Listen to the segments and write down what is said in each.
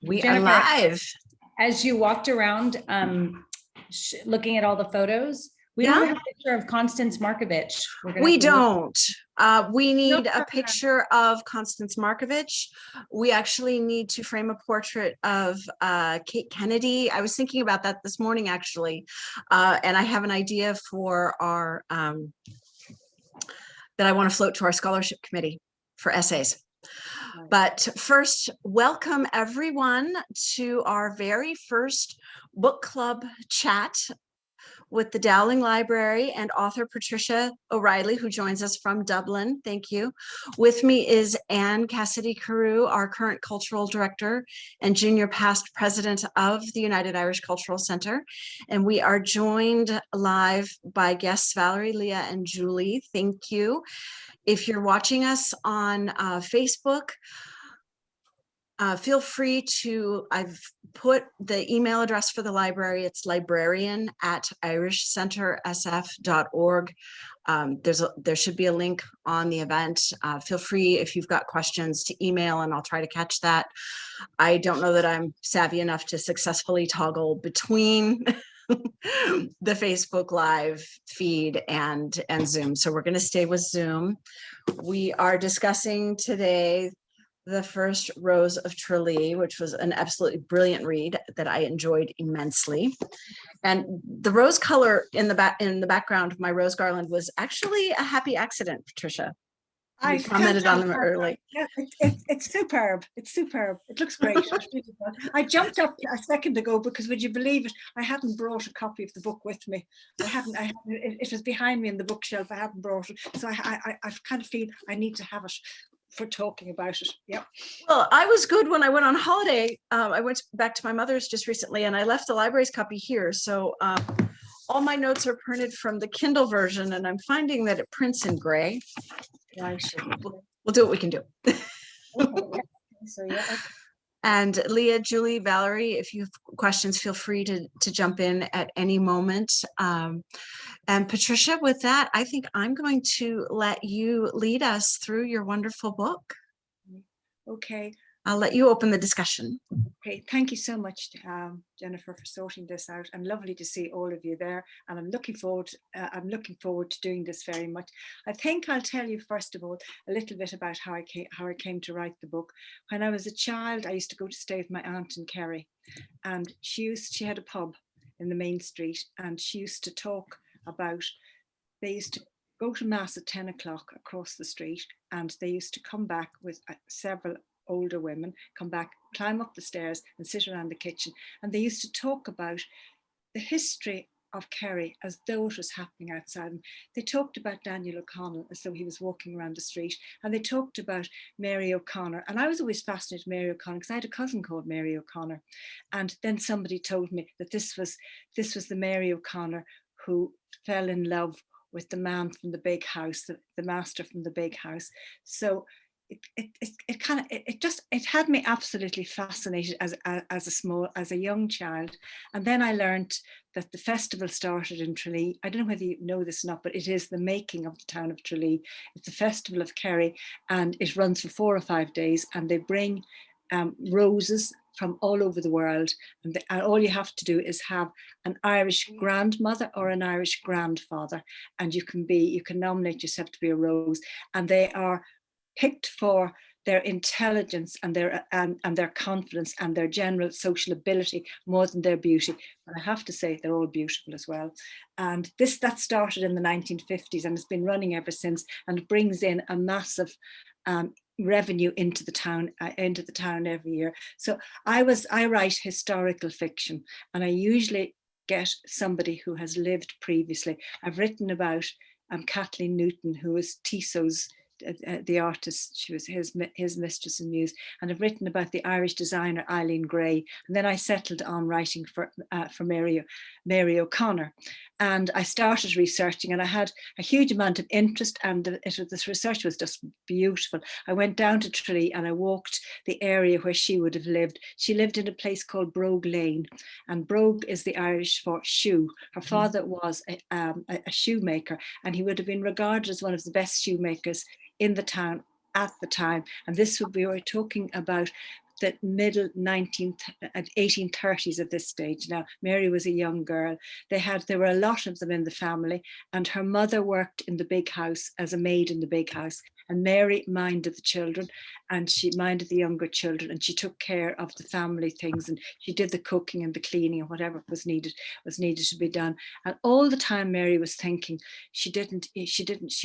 We are Jennifer, live. as you walked around looking at all the photos, we Yeah. don't have a picture of Constance Markovich. We don't. We need a picture of Constance Markovich. We actually need to frame a portrait of Kate Kennedy. I was thinking about that this morning, actually, and I have an idea for our that I want to float to our scholarship committee for essays. But first, welcome everyone to our very first book club chat with the Dowling Library and author Patricia O'Reilly, who joins us from Dublin. Thank you. With me is Anne Cassidy-Carew, our current cultural director and junior past president of the United Irish Cultural Center. And we are joined live by guests Valerie, Leah, and Julie. Thank you. If you're watching us on Facebook, feel free to, I've put the email address for the library. It's librarian@irishcentersf.org. There should be a link on the event. Feel free, if you've got questions, to email and I'll try to catch that. I don't know that I'm savvy enough to successfully toggle between the Facebook Live feed and Zoom. So we're going to stay with Zoom. We are discussing today The First Rose of Tralee, which was an absolutely brilliant read that I enjoyed immensely. And the rose color in the background of my rose garland was actually a happy accident, Patricia. I commented on them early. Yeah, it's superb. It's superb. It looks great. I jumped up a second ago because, would you believe it, I hadn't brought a copy of the book with me. It was behind me in the bookshelf. I hadn't brought it. So I kind of feel I need to have it for talking about it. Yeah. Well, I was good when I went on holiday. I went back to my mother's just recently and I left the library's copy here. So all my notes are printed from the Kindle version and I'm finding that it prints in gray. Right. We'll do what we can do. Okay. So, yeah. And Leah, Julie, Valerie, if you have questions, feel free to jump in at any moment. And Patricia, with that, I think I'm going to let you lead us through your wonderful book. Okay. I'll let you open the discussion. Okay, thank you so much, Jennifer, for sorting this out, and lovely to see all of you there. And I'm looking forward to doing this very much. I think I'll tell you first of all a little bit about how I came to write the book. When I was a child, I used to go to stay with my aunt in Kerry, and she had a pub in the main street, and she used to talk about, they used to go to mass at 10 o'clock across the street, and they used to come back with several older women, come back, climb up the stairs and sit around the kitchen, and they used to talk about the history of Kerry as though it was happening outside them. They talked about Daniel O'Connell as though he was walking around the street, and they talked about Mary O'Connor, and I was always fascinated with Mary O'Connor because I had a cousin called Mary O'Connor, and then somebody told me that this was the Mary O'Connor who fell in love with the man from the big house, the master from the big house. So it had me absolutely fascinated as a young child. And then I learned that the festival started in Tralee. I don't know whether you know this or not, but it is the making of the town of Tralee. It's the Festival of Kerry, and it runs for 4 or 5 days, and they bring roses from all over the world, and all you have to do is have an Irish grandmother or an Irish grandfather, and you can nominate yourself to be a rose, and they are picked for their intelligence and their confidence and their general social ability more than their beauty. And I have to say they're all beautiful as well. And that started in the 1950s and it's been running ever since, and it brings in a massive revenue into the town every year. So I write historical fiction, and I usually get somebody who has lived previously. I've written about Kathleen Newton, who was Tissot's the artist. She was his mistress and muse, and I've written about the Irish designer Eileen Gray, and then I settled on writing for Mary O'Connor, and I started researching, and I had a huge amount of interest, and this research was just beautiful. I went down to Tralee and I walked the area where she would have lived. She lived in a place called Brogue Lane, and Brogue is the Irish for shoe. Her father was a shoemaker, and he would have been regarded as one of the best shoemakers in the town at the time. And we were talking about the middle 1830s at this stage. Now, Mary was a young girl. There were a lot of them in the family, and her mother worked in the big house as a maid in the big house. And Mary minded the children, and she minded the younger children, and she took care of the family things, and she did the cooking and the cleaning and whatever was needed to be done. And all the time Mary was thinking she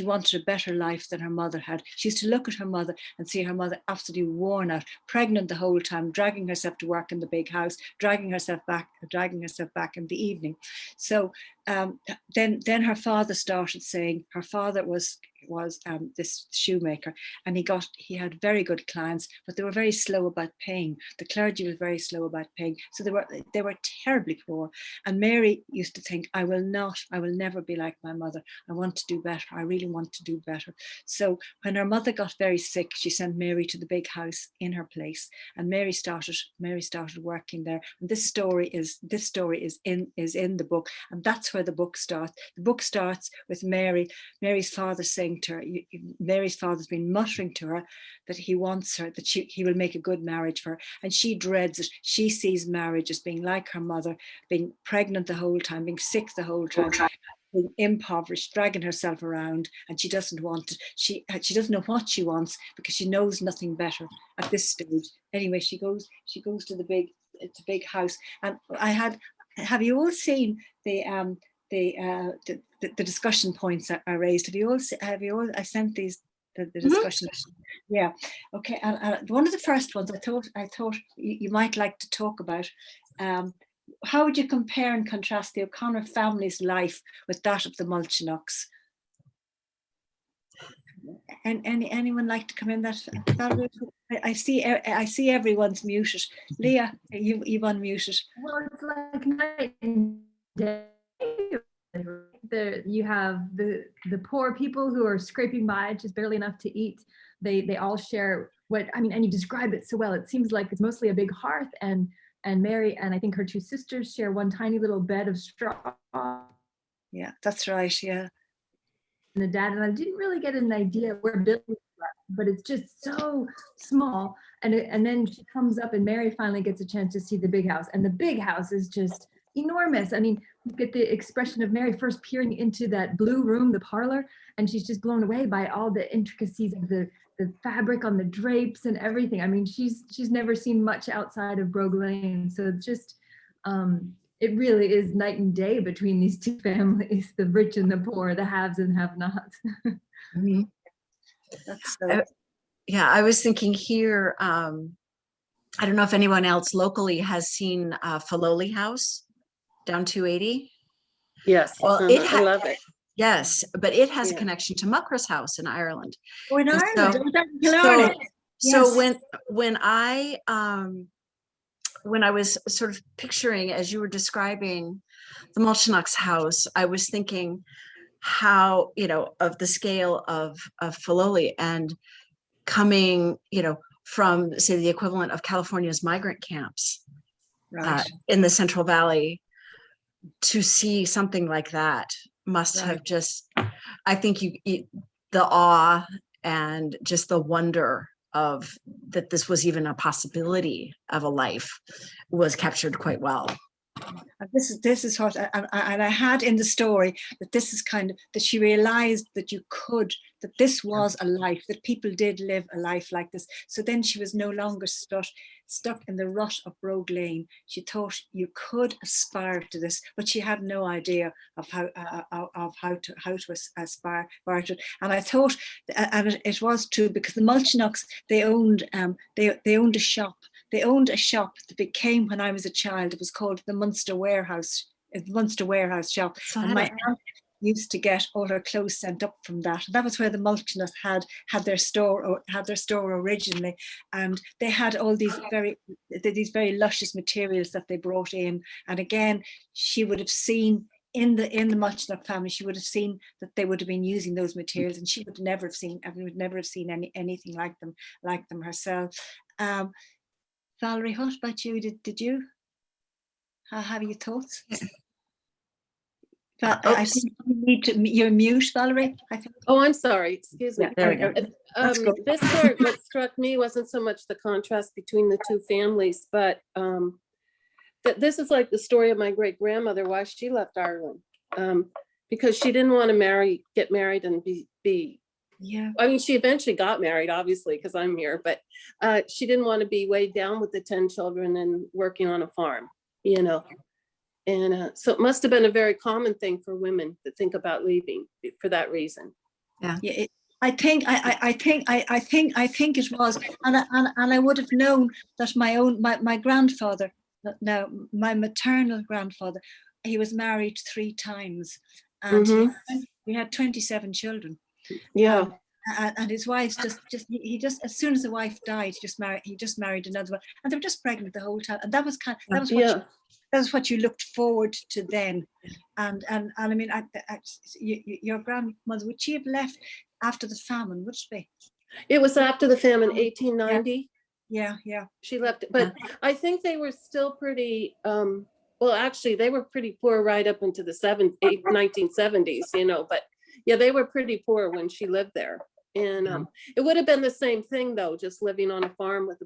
wanted a better life than her mother had. She used to look at her mother and see her mother absolutely worn out, pregnant the whole time, dragging herself to work in the big house, dragging herself back in the evening. So then her father started saying, her father was this shoemaker, and he had very good clients, but they were very slow about paying. The clergy was very slow about paying, so they were terribly poor. And Mary used to think, I will never be like my mother. I want to do better. I really want to do better. So when her mother got very sick, she sent Mary to the big house in her place, and Mary started working there. And this story is in the book, and that's where the book starts. The book starts with Mary's father saying to her, Mary's father's been muttering to her that he wants her, that he will make a good marriage for her, and she dreads it. She sees marriage as being like her mother, being pregnant the whole time, being sick the whole time, being impoverished, dragging herself around, and she doesn't want it. She doesn't know what she wants because she knows nothing better at this stage. Anyway, she goes to the big house, and have you all seen the discussion points that I raised? Have you all? I sent these the discussion. Yeah. Okay. And one of the first ones I thought you might like to talk about. How would you compare and contrast the O'Connor family's life with that of the Mulchinocks? And anyone like to come in? I see everyone's muted. Leah, you've unmuted. Well, it's like night and day. You have the poor people who are scraping by, just barely enough to eat. They all share and you describe it so well. It seems like it's mostly a big hearth, and Mary and I think her two sisters share one tiny little bed of straw. Yeah, that's right. Yeah. And the dad, and I didn't really get an idea where Billy was, but it's just so small. And then she comes up, and Mary finally gets a chance to see the big house, and the big house is just enormous. I mean, you get the expression of Mary first peering into that blue room, the parlor, and she's just blown away by all the intricacies of the fabric on the drapes and everything. I mean, she's never seen much outside of Brogue Lane, so it's just it really is night and day between these two families, the rich and the poor, the haves and have-nots. Mm-hmm. Yeah, I was thinking here, I don't know if anyone else locally has seen Filoli House down 280. Yes, well, I love it. Yes, but it has a connection to Muckross House in Ireland. Oh, in Ireland. So when I was sort of picturing, as you were describing the Mulchinocks house, I was thinking how, of the scale of Filoli, and coming, from, say, the equivalent of California's migrant camps in the Central Valley, to see something like that must have just, I think the awe and just the wonder of that this was even a possibility of a life was captured quite well. This is what, and I had in the story that this is kind of, that she realized that that this was a life, that people did live a life like this. So then she was no longer stuck in the rut of Brogue Lane. She thought you could aspire to this, but she had no idea of how to aspire to it. And I thought, and it was true, because the Mulchinocks, they owned a shop. They owned a shop that became, when I was a child, it was called the Munster Warehouse shop. And my aunt used to get all her clothes sent up from that. That was where the Mulchinocks had their store originally, and they had all these very luscious materials that they brought in. And again, she would have seen in the Mulchinock family, she would have seen that they would have been using those materials, and she would never have seen anything like them herself. Valerie, what about you? Did you have your thoughts? But I Oops. think you need to, you're mute, Valerie, I think. Oh, I'm sorry. Excuse me. There we go. That's good. This part, what struck me wasn't so much the contrast between the two families, but that this is like the story of my great grandmother, why she left Ireland. Because she didn't want to get married and be. Yeah. I mean, she eventually got married, obviously, because I'm here, but she didn't want to be weighed down with the 10 children and working on a farm, you know. And so it must have been a very common thing for women to think about leaving for that reason. Yeah, I think it was, and I would have known that my grandfather, now my maternal grandfather, he was married 3 times, and we had 27 children. Yeah. And his wife he just as soon as the wife died, he just married another one, and they were just pregnant the whole time, and that was what you looked forward to then. And I mean, your grandmother, would she have left after the famine? Would she be? It was after the famine, 1890. Yeah. She left, but I think they were still pretty. Well, actually, they were pretty poor right up into the 1970s, you know. But yeah, they were pretty poor when she lived there, and it would have been the same thing though, just living on a farm with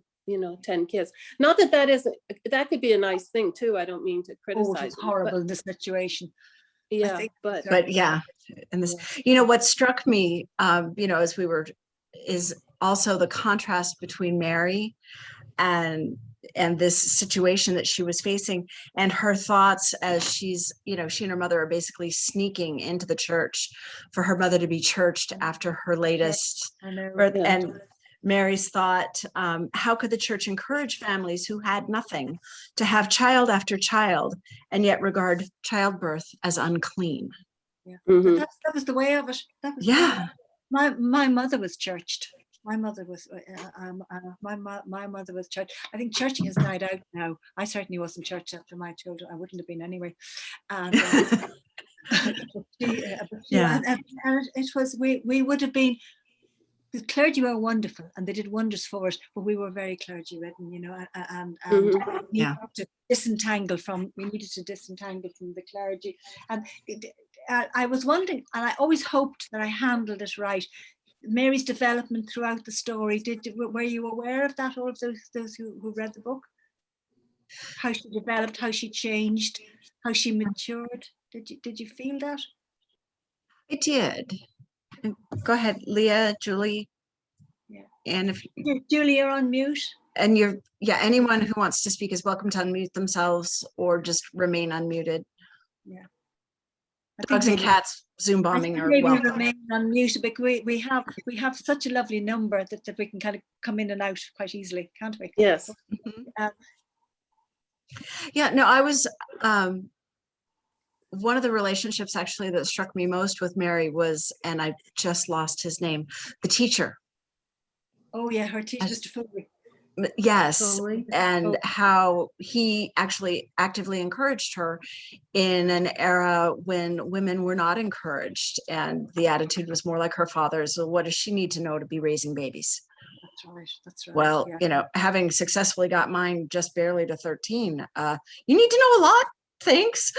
10 kids. Not that that could be a nice thing too. I don't mean to criticize. It's horrible, the situation. Yeah, But yeah, and this, what struck me, as we were, is also the contrast between Mary and this situation that she was facing, and her thoughts as she and her mother are basically sneaking into the church for her mother to be churched after her latest birth. And Mary's thought, how could the church encourage families who had nothing to have child after child and yet regard childbirth as unclean? Yeah, that was the way of it. My mother was churched. My mother was my mother was churched. I think churching has died out now. I certainly wasn't churched after my children. I wouldn't have been anyway. And it was, we would have been. The clergy were wonderful and they did wonders for us, but we were very clergy ridden, and we needed to disentangle from the clergy. And I was wondering, and I always hoped that I handled it right. Mary's development throughout the story, were you aware of that, all of those who read the book? How she developed, how she changed, how she matured. Did you feel that? I did. Go ahead, Leah, Julie. Yeah. And if Julie, you're on mute. And anyone who wants to speak is welcome to unmute themselves or just remain unmuted. Yeah. Dogs and cats Zoom bombing are welcome. Remain unmuted because we have such a lovely number that we can kind of come in and out quite easily, can't we? Yes. I was one of the relationships actually that struck me most with Mary was, and I just lost his name, the teacher. Oh yeah, her teacher, Mr. Foley. Yes, and how he actually actively encouraged her in an era when women were not encouraged, and the attitude was more like her father's. So what does she need to know to be raising babies? That's right. Well, having successfully got mine just barely to 13, you need to know a lot. Thanks.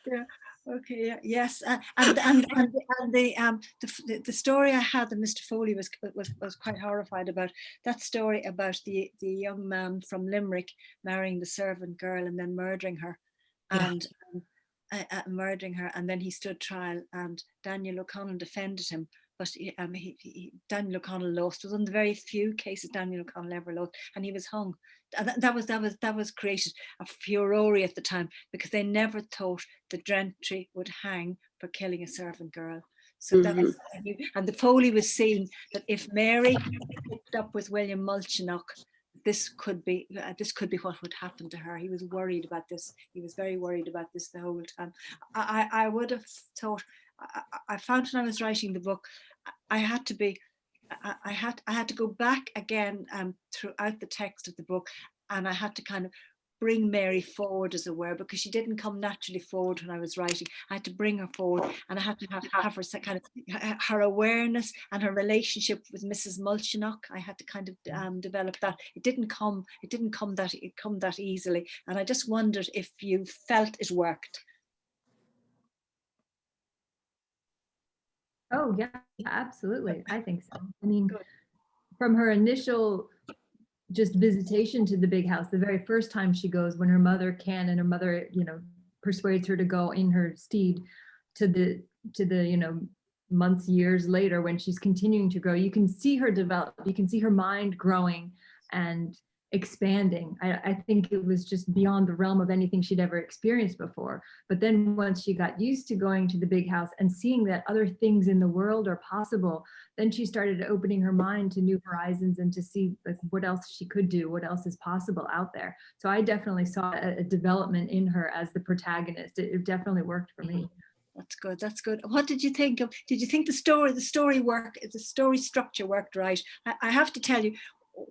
Yeah. Okay. Yeah, yes. And the story I had that Mr. Foley was quite horrified about, that story about the young man from Limerick marrying the servant girl and then murdering her, and then he stood trial, and Daniel O'Connell defended him. But Daniel O'Connell lost. It was one of the very few cases Daniel O'Connell ever lost, and he was hung. And that was created a furore at the time, because they never thought the gentry would hang for killing a servant girl. So that was, and the Foley was seeing that if Mary picked up with William Mulchinock, this could be what would happen to her. He was worried about this. He was very worried about this the whole time. I would have thought. I found when I was writing the book, I had to go back again throughout the text of the book, and I had to kind of bring Mary forward, as it were, because she didn't come naturally forward when I was writing. I had to bring her forward, and I had to have her kind of her awareness and her relationship with Mrs. Mulchinock. I had to kind of develop that. It didn't come that easily, and I just wondered if you felt it worked. Oh yeah, absolutely. I think so. I mean, from her initial just visitation to the big house, the very first time she goes, when her mother can, and her mother, you know, persuades her to go in her steed, to the you know, months, years later, when she's continuing to grow, you can see her develop, you can see her mind growing and expanding. I think it was just beyond the realm of anything she'd ever experienced before. But then once she got used to going to the big house and seeing that other things in the world are possible, then she started opening her mind to new horizons and to see like what else she could do, what else is possible out there. So I definitely saw a development in her as the protagonist. It definitely worked for me. That's good. That's good. What did you think of? Did you think the story structure worked right? I have to tell you,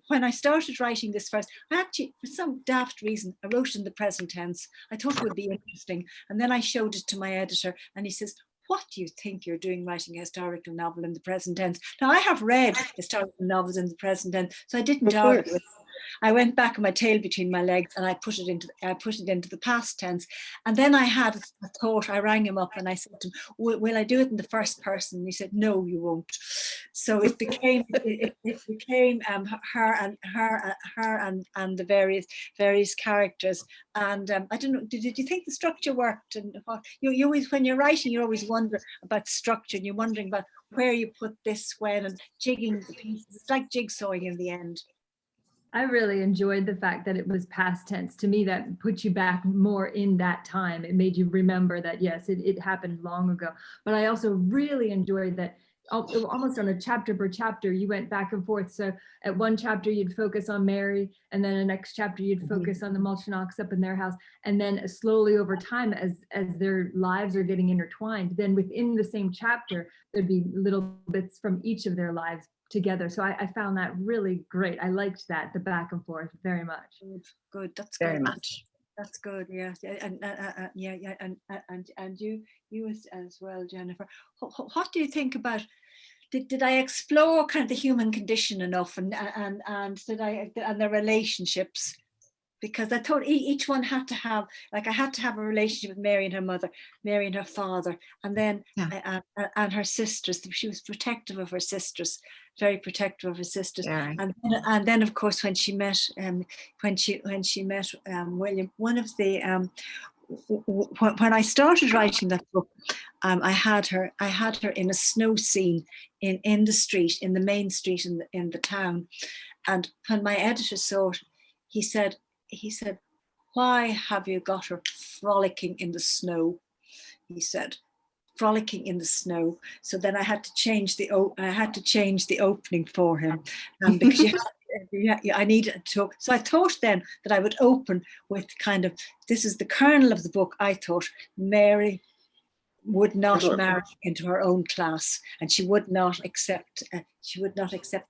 when I started writing this first, I actually, for some daft reason, I wrote it in the present tense. I thought it would be interesting. And then I showed it to my editor, and he says, "What do you think you're doing writing a historical novel in the present tense?" Now, I have read historical novels in the present tense, so I didn't argue with it. I went back on my tail between my legs, and I put it into the past tense. And then I had a thought. I rang him up and I said to him, "Will I do it in the first person?" And he said, "No, you won't." So it became her and the various characters. And I don't know. Did you think the structure worked? And what you always, when you're writing, you always wonder about structure, and you're wondering about where you put this, when, and jigging the pieces. It's like jigsawing in the end. I really enjoyed the fact that it was past tense. To me, that put you back more in that time. It made you remember that, yes, it happened long ago. But I also really enjoyed that almost on a chapter per chapter, you went back and forth. So at one chapter, you'd focus on Mary, and then the next chapter, you'd focus on the Mulchinocks up in their house. And then slowly over time, as their lives are getting intertwined, then within the same chapter, there'd be little bits from each of their lives together. So I found that really great. I liked that, the back and forth, very much. Good. That's Very good. much. That's good. Yeah. And you as well, Jennifer. What do you think about? Did I explore kind of the human condition enough, and did I, and the relationships? Because I thought each one had to have, like, I had to have a relationship with Mary and her mother, Mary and her father, and then and her sisters. She was protective of her sisters, very protective of her sisters. Very. And then of course when she met William, one of the when I started writing that book, I had her in a snow scene in the street, in the main street in the town. And when my editor saw it, he said, "Why have you got her frolicking in the snow?" He said, "Frolicking in the snow." So then I had to change the opening for him, because I needed to talk. So I thought then that I would open with kind of, this is the kernel of the book. I thought Mary would not marry into her own class, and she would not accept the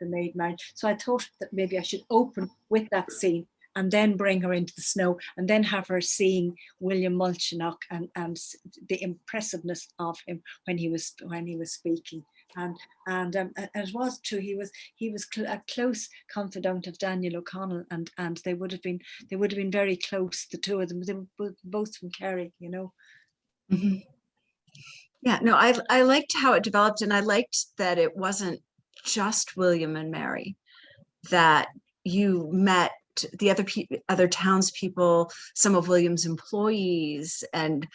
maid marriage. So I thought that maybe I should open with that scene, and then bring her into the snow, and then have her seeing William Mulchinock and the impressiveness of him when he was speaking. And it was true. He was a close confidant of Daniel O'Connell, and they would have been very close, the two of them. They were both from Kerry, you know. Mm-hmm. Yeah, no, I liked how it developed, and I liked that it wasn't just William and Mary, that you met the other townspeople, some of William's employees, and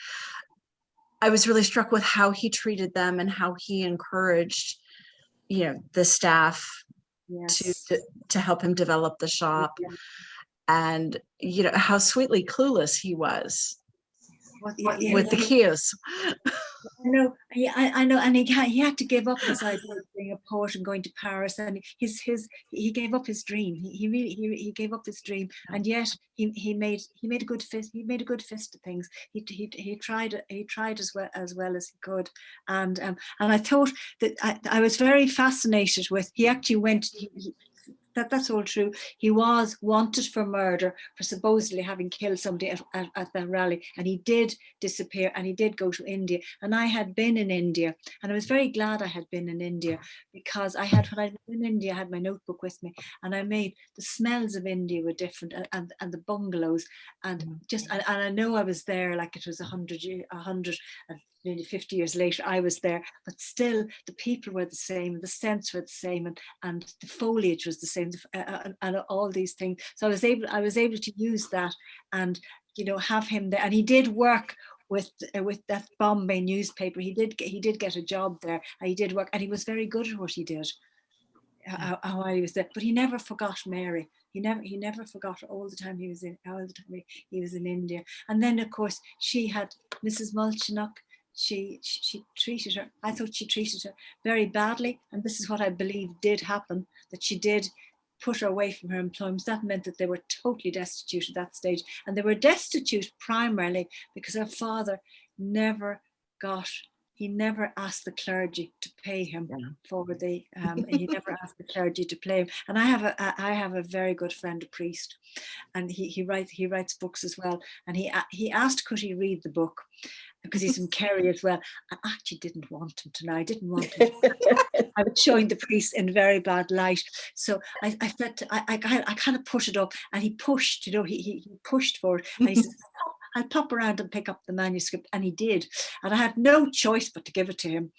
I was really struck with how he treated them and how he encouraged, the staff to help him develop the shop, and how sweetly clueless he was with the cues. I know, and he had to give up his idea of being a poet and going to Paris, and he gave up his dream. He gave up his dream, and yet he made a good fist. He made a good fist of things. He tried as well as he could, and I thought that I was very fascinated with. He actually went. That's all true. He was wanted for murder for supposedly having killed somebody at the rally, and he did disappear, and he did go to India. And I had been in India, and I was very glad I had been in India, because when I was in India, I had my notebook with me, and I made the smells of India were different, and the bungalows, and I know I was there like it was 100 and nearly 50 years later I was there, but still the people were the same, the scents were the same, and the foliage was the same, and all these things. So I was able to use that, and have him there. And he did work with that Bombay newspaper. He did get a job there, and he did work, and he was very good at what he did. How he was there, but he never forgot Mary. He never forgot her all the time he was in India. And then of course she had Mrs. Mulchinnock. She treated her, I thought she treated her very badly, and this is what I believe did happen, that she did put her away from her employment. That meant that they were totally destitute at that stage, and they were destitute primarily because her father never asked the clergy to pay him for the he never asked the clergy to pay him. And I have a very good friend, a priest, and he writes books as well, and he asked could he read the book, because he's from Kerry as well. I actually didn't want him to know. I didn't want him to. I was showing the priest in very bad light. So I said, I kind of put it up, and he pushed, he pushed for it. And he said, I'll pop around and pick up the manuscript. And he did. And I had no choice but to give it to him.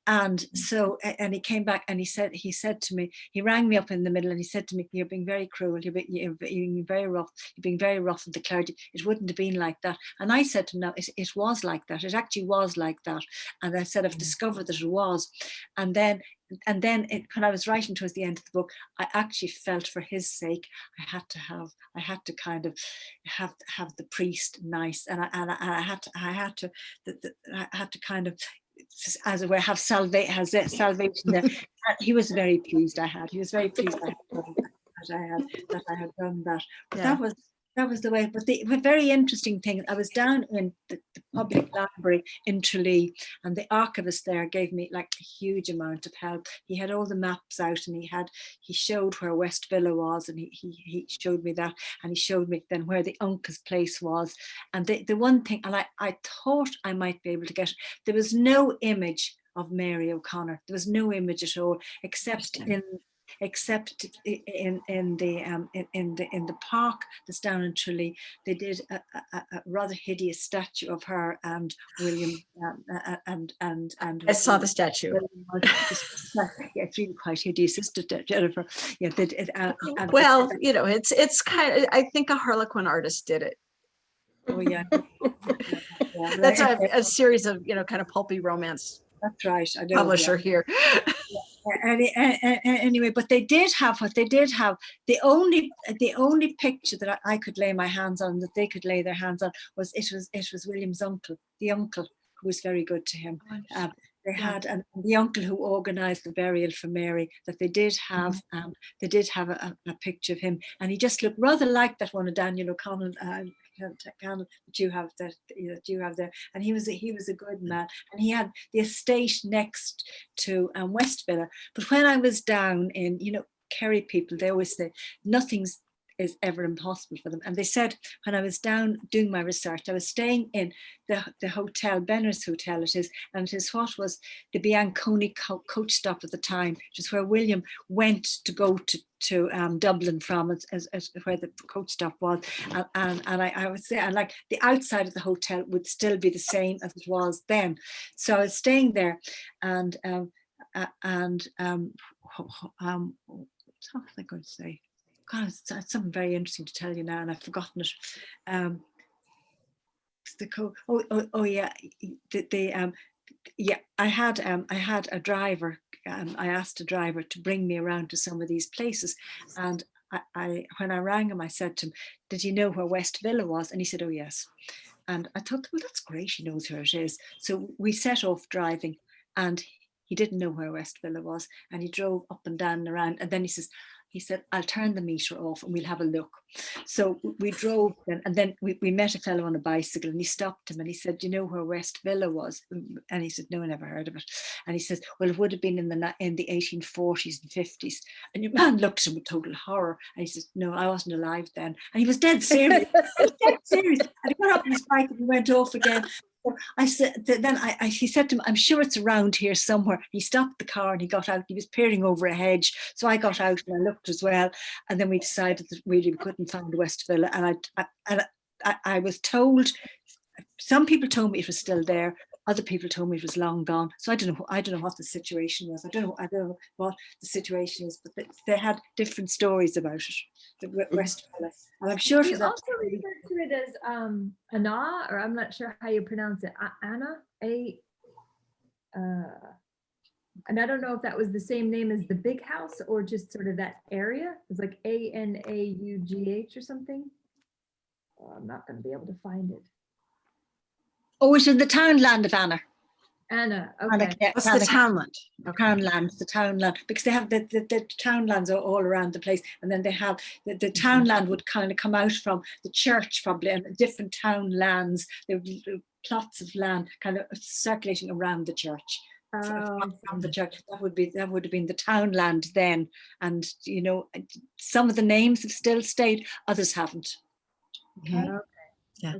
And so, and he came back, and he said to me, he rang me up in the middle, and he said to me, you're being very cruel, you're being very rough, you're being very rough with the clergy. It wouldn't have been like that. And I said to him, no, it was like that. It actually was like that. And I said, I've discovered that it was. And then when I was writing towards the end of the book, I actually felt for his sake, I had to kind of have the priest nice, and I had to kind of, as it were, have salvation there. He was very pleased. He was very pleased that I had done that. But that was the way. But the very interesting thing, I was down in the public library in Tralee, and the archivist there gave me like a huge amount of help. He had all the maps out, and he showed where West Villa was, and he showed me that, and he showed me then where the uncle's place was. And the one thing, and I thought I might be able to get, there was no image of Mary O'Connor. There was no image at all, except in the park that's down in Tralee. They did a rather hideous statue of her and William and I saw the statue. Yeah, it's really quite hideous, isn't it, Jennifer? Yeah, they did, well, it's kind of, I think a Harlequin artist did it. Oh yeah. That's a series of kind of pulpy romance. That's right. I know, publisher here. Anyway, but they did have the only picture that I could lay my hands on, that they could lay their hands on, was William's uncle, the uncle who was very good to him. They had, and the uncle who organised the burial for Mary, that they did have a picture of him, and he just looked rather like that one of Daniel O'Connell that you have there, and he was a good man, and he had the estate next to West Villa. But when I was down in, Kerry people, they always say nothing's is ever impossible for them. And they said, when I was down doing my research, I was staying in the hotel, Benner's Hotel it is, and it is what was the Bianconi coach stop at the time, which is where William went to go to Dublin from, as where the coach stop was. And I would say, and like the outside of the hotel would still be the same as it was then. So I was staying there, and what was I going to say? God, it's something very interesting to tell you now, and I've forgotten it. I had a driver. I asked a driver to bring me around to some of these places, and when I rang him, I said to him, "Did you know where West Villa was?" And he said, "Oh yes." And I thought, well, that's great. He knows where it is. So we set off driving, and he didn't know where West Villa was, and he drove up and down and around, and then he said, I'll turn the meter off and we'll have a look. So we drove, and then we met a fellow on a bicycle, and he stopped him and he said, do you know where West Villa was? And he said, no, I never heard of it. And he says, well, it would have been in the 1840s and 50s. And your man looked at him with total horror, and he says, no, I wasn't alive then. And he was dead serious. He was dead serious. And he got up on his bike and he went off again. So I said, then he said to him, I'm sure it's around here somewhere. He stopped the car and he got out. He was peering over a hedge. So I got out and I looked as well. And then we decided that really we couldn't find West Villa. And I was told, some people told me it was still there. Other people told me it was long gone. So I don't know what the situation was. I don't know what the situation is, but they had different stories about it. The West Villa. And I'm sure You also refer to it as Anna, or I'm not sure how you pronounce it. Anna, and I don't know if that was the same name as the big house or just sort of that area. It's like Anaugh or something. Oh, I'm not going to be able to find it. Oh, it's in the townland of Anna. Anna, okay. What's the townland? Townland, the townland, because they have the townlands are all around the place, and then they have the townland would kind of come out from the church probably, and different townlands. There would be plots of land kind of circulating around the church. From the church, that would have been the townland then, and you know, some of the names have still stayed, others haven't. Okay. Yeah.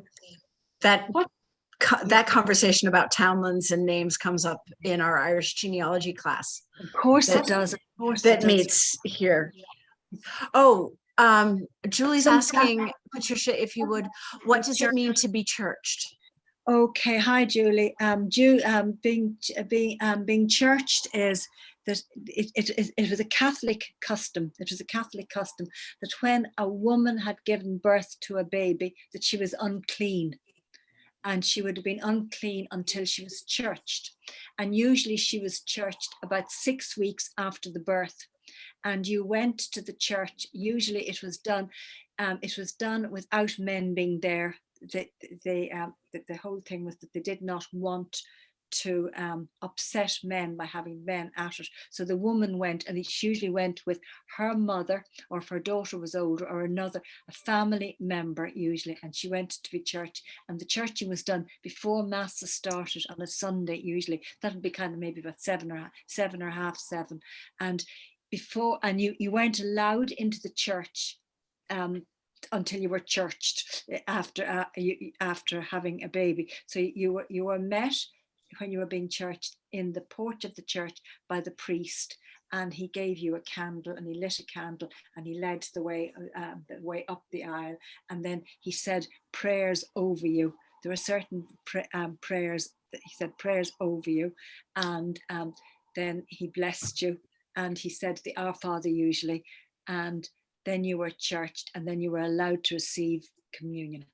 That conversation about townlands and names comes up in our Irish genealogy class. Of course it does. Of course that meets here. Oh, Julie's asking, Patricia, if you would, what does it mean to be churched? Okay, hi Julie. Being churched is that it was a Catholic custom. It was a Catholic custom that when a woman had given birth to a baby, that she was unclean. And she would have been unclean until she was churched. And usually she was churched about 6 weeks after the birth. And you went to the church. Usually it was done without men being there. The whole thing was that they did not want to upset men by having men at it. So the woman went, and she usually went with her mother, or if her daughter was older, or a family member usually, and she went to be churched. And the churching was done before masses started on a Sunday usually. That would be kind of maybe about 7 or half 7. And you weren't allowed into the church until you were churched after having a baby. So you were met when you were being churched in the porch of the church by the priest, and he gave you a candle, and he lit a candle, and he led the way up the aisle, and then he said prayers over you. There were certain prayers that he said prayers over you, and then he blessed you, and he said the Our Father usually, and then you were churched, and then you were allowed to receive communion,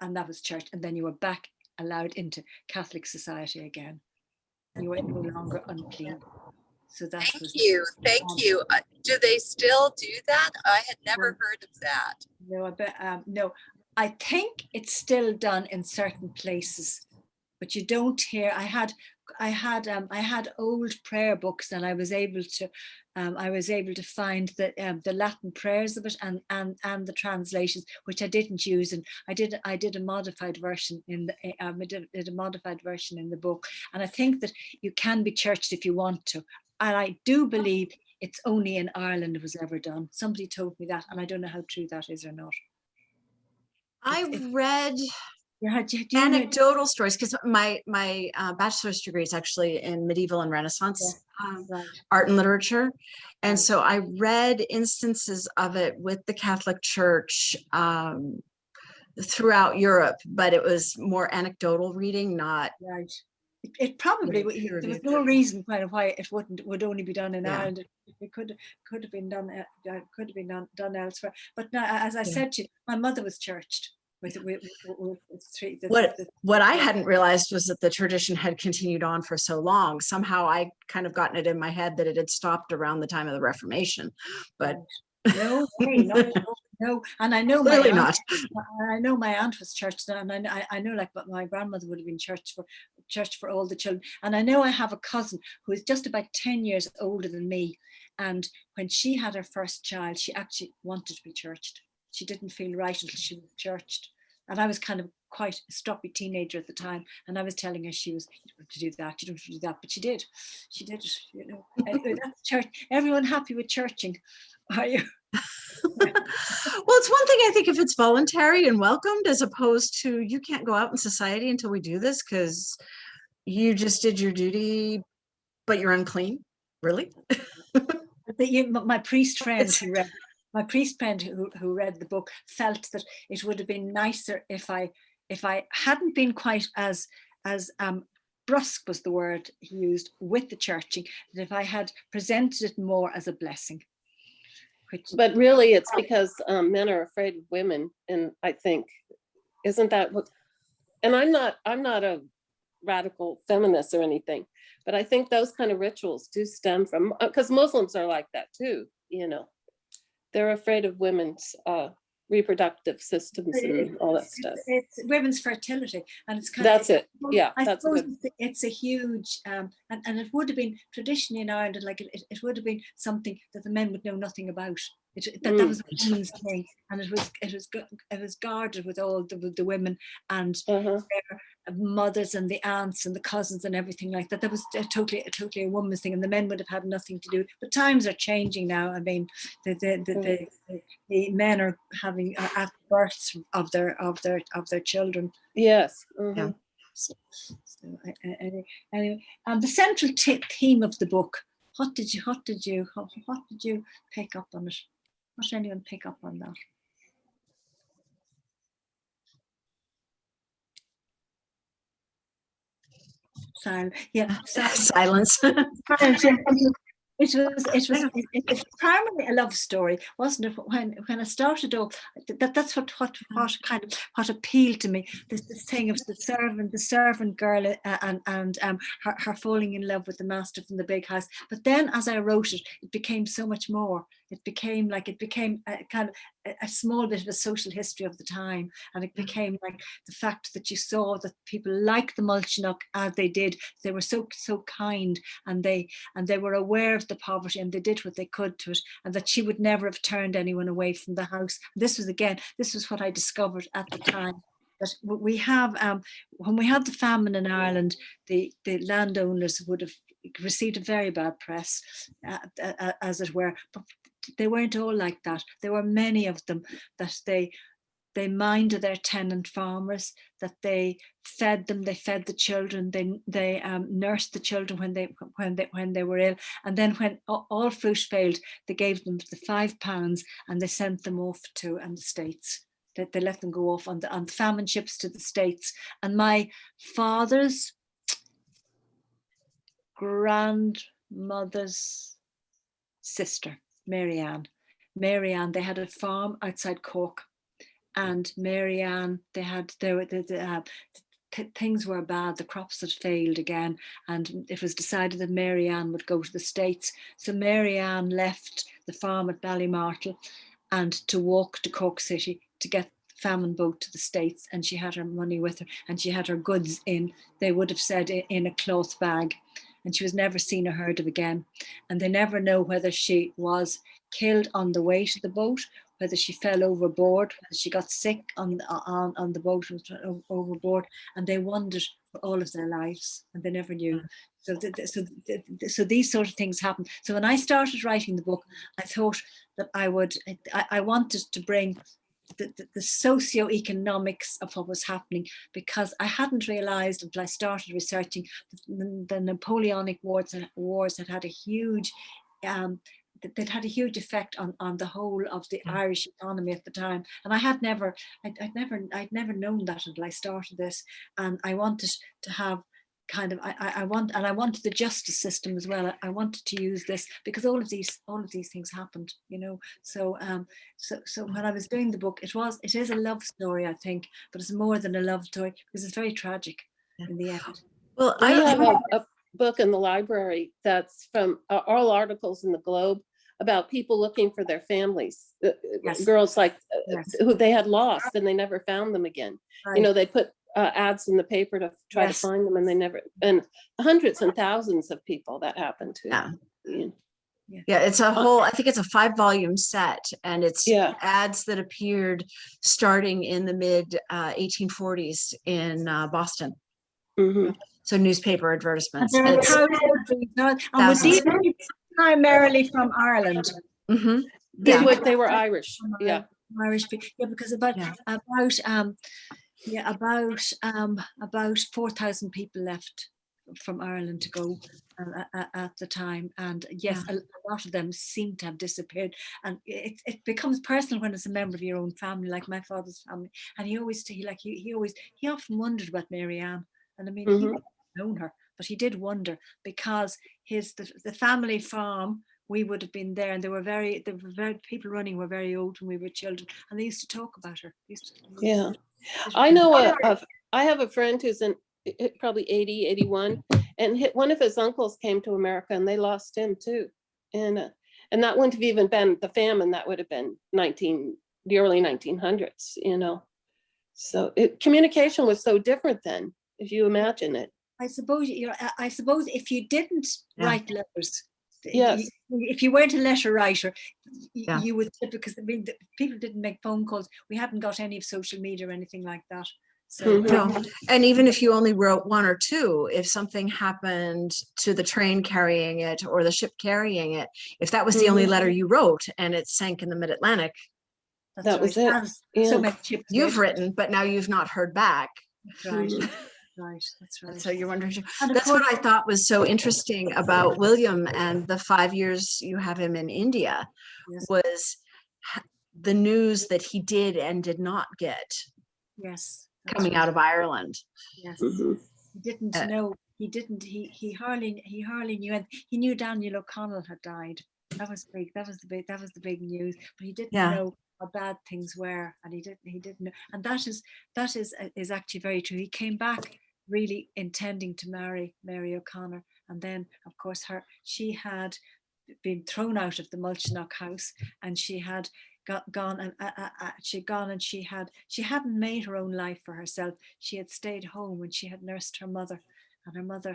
and that was church, and then you were back allowed into Catholic society again. You were no longer unclean. So that Thank you. Do they still do that? I had never heard of that. No, I think it's still done in certain places, but you don't hear. I had old prayer books, and I was able to find the Latin prayers of it and the translations, which I didn't use, and I did a modified version in the book. And I think that you can be churched if you want to, and I do believe it's only in Ireland it was ever done. Somebody told me that, and I don't know how true that is or not. I read Yeah, anecdotal stories, because my bachelor's degree is actually in medieval and Renaissance art and literature, and so I read instances of it with the Catholic Church throughout Europe, but it was more anecdotal reading, not right. It probably there was no reason why it would only be done in Ireland. It could have been done done elsewhere. But now, as I said to you, my mother was churched. What I hadn't realized was that the tradition had continued on for so long. Somehow I kind of gotten it in my head that it had stopped around the time of the Reformation, but no, no. And I know I know my aunt was churched, and I know like, but my grandmother would have been churched for church for all the children. And I know I have a cousin who is just about 10 years older than me. And when she had her first child, she actually wanted to be churched. She didn't feel right until she was churched. And I was kind of quite a stroppy teenager at the time. And I was telling her you don't have to do that, you don't have to do that. But she did it, you know. Anyway, that's church. Everyone happy with churching, are you? Well, it's one thing, I think, if it's voluntary and welcomed, as opposed to you can't go out in society until we do this because you just did your duty, but you're unclean. Really? My priest friend who read the book felt that it would have been nicer if I hadn't been quite as brusque was the word he used with the churching, that if I had presented it more as a blessing. But really, it's because men are afraid of women, and I think, isn't that what? And I'm not a radical feminist or anything, but I think those kind of rituals do stem from, because Muslims are like that too. You know, they're afraid of women's reproductive systems and all that stuff. It's women's fertility, and it's kind that's of, it. Yeah, I that's suppose good. it's a huge and it would have been traditionally in Ireland, like it would have been something that the men would know nothing about. That was a woman's thing, and it was guarded with all the women and their mothers and the aunts and the cousins and everything like that. That was totally a woman's thing, and the men would have had nothing to do. But times are changing now. I mean, the men are having at births of their children. Yes. Yeah. So anyway, the central theme of the book. What did you pick up on it? What did anyone pick up on that? Silence. Yeah. Silence. It's primarily a love story, wasn't it? When I started off, that's what appealed to me. This thing of the servant girl, and her falling in love with the master from the big house. But then, as I wrote it, it became so much more. It became a kind of a small bit of a social history of the time, and it became like the fact that you saw that people like the Mulchinock as they did. They were so kind, and they were aware of the poverty, and they did what they could to it, and that she would never have turned anyone away from the house. This was what I discovered at the time. That we have, when we had the famine in Ireland, the landowners would have received a very bad press, as it were. But they weren't all like that. There were many of them that they minded their tenant farmers, that they fed them, they fed the children, they nursed the children when they were ill, and then when all fruit failed, they gave them the £5 and they sent them off to the States. They let them go off on the famine ships to the States. And my father's grandmother's sister, Mary Ann, they had a farm outside Cork, and Mary Ann, things were bad, the crops had failed again, and it was decided that Mary Ann would go to the States. So Mary Ann left the farm at Ballymartle and to walk to Cork City to get the famine boat to the States, and she had her money with her, and she had her goods in, they would have said, in a cloth bag. And she was never seen or heard of again. And they never know whether she was killed on the way to the boat, whether she fell overboard, whether she got sick on the boat overboard. And they wondered for all of their lives, and they never knew. So these sort of things happen. So when I started writing the book, I thought that I wanted to bring the socio-economics of what was happening, because I hadn't realized until I started researching that the Napoleonic wars had a huge that had a huge effect on the whole of the Irish economy at the time. And I'd never known that until I started this. And I wanted to have I wanted the justice system as well. I wanted to use this because all of these things happened, you know. So when I was doing the book, it is a love story, I think, but it's more than a love story because it's very tragic in the end. Well, I have a book in the library that's from all articles in the Globe about people looking for their families, Yes. girls like Yes. who they had lost and they never found them again. Right. You know, they put ads in the paper to try Yes. to find them, and they never, and hundreds and thousands of people that happened to. Yeah. You Yeah, it's a whole, I think it's a 5-volume set, and it's Yeah. ads that appeared starting in the mid 1840s in Boston. Mhm. So newspaper And advertisements. there are It's- thousands of these, and would Thousands. these be primarily from Ireland? Mhm. They Yeah. would, they were Irish. Yeah. Irish people, yeah, because about Yeah. about 4,000 people left from Ireland to go at the time, and yes, a lot of them seem to have disappeared. And it becomes personal when it's a member of your own family, like my father's family. And he often wondered about Mary Ann, and I mean, he Mhm. never known her, but he did wonder because the family farm. We would have been there, and people running were very old when we were children, and they used to talk about her. Yeah. I know I have a friend who's probably 80, 81, and one of his uncles came to America, and they lost him too. And that wouldn't have even been the famine. That would have been the early 1900s, you know. So communication was so different then, if you imagine it. I suppose if you didn't write letters, Yes. if you weren't a letter writer, Yeah. you would, because I mean, people didn't make phone calls. We hadn't got any of social media or anything like that. So No. And even if you only wrote 1 or 2, if something happened to the train carrying it or the ship carrying it, if that was the only letter you wrote and it sank in the mid-Atlantic, That was it. As Yeah. so many ships you've did. written, but now you've not heard back. That's right. Mhm. Right. That's right. So you're wondering, And of that's what course- I thought was so interesting about William and the 5 years you have him in India Yes. was the news that he did and did not get Yes. that's coming right. out of Ireland. Yes. Mhm. He didn't know. He didn't. He hardly knew. And he knew Daniel O'Connell had died. That was big. That was the big news. But he didn't Yeah. know how bad things were, and he didn't know. And that is actually very true. He came back really intending to marry Mary O'Connor, and then of course she had been thrown out of the Mulchnock house, and she had gone and she hadn't made her own life for herself. She had stayed home and she had nursed her mother, and her mother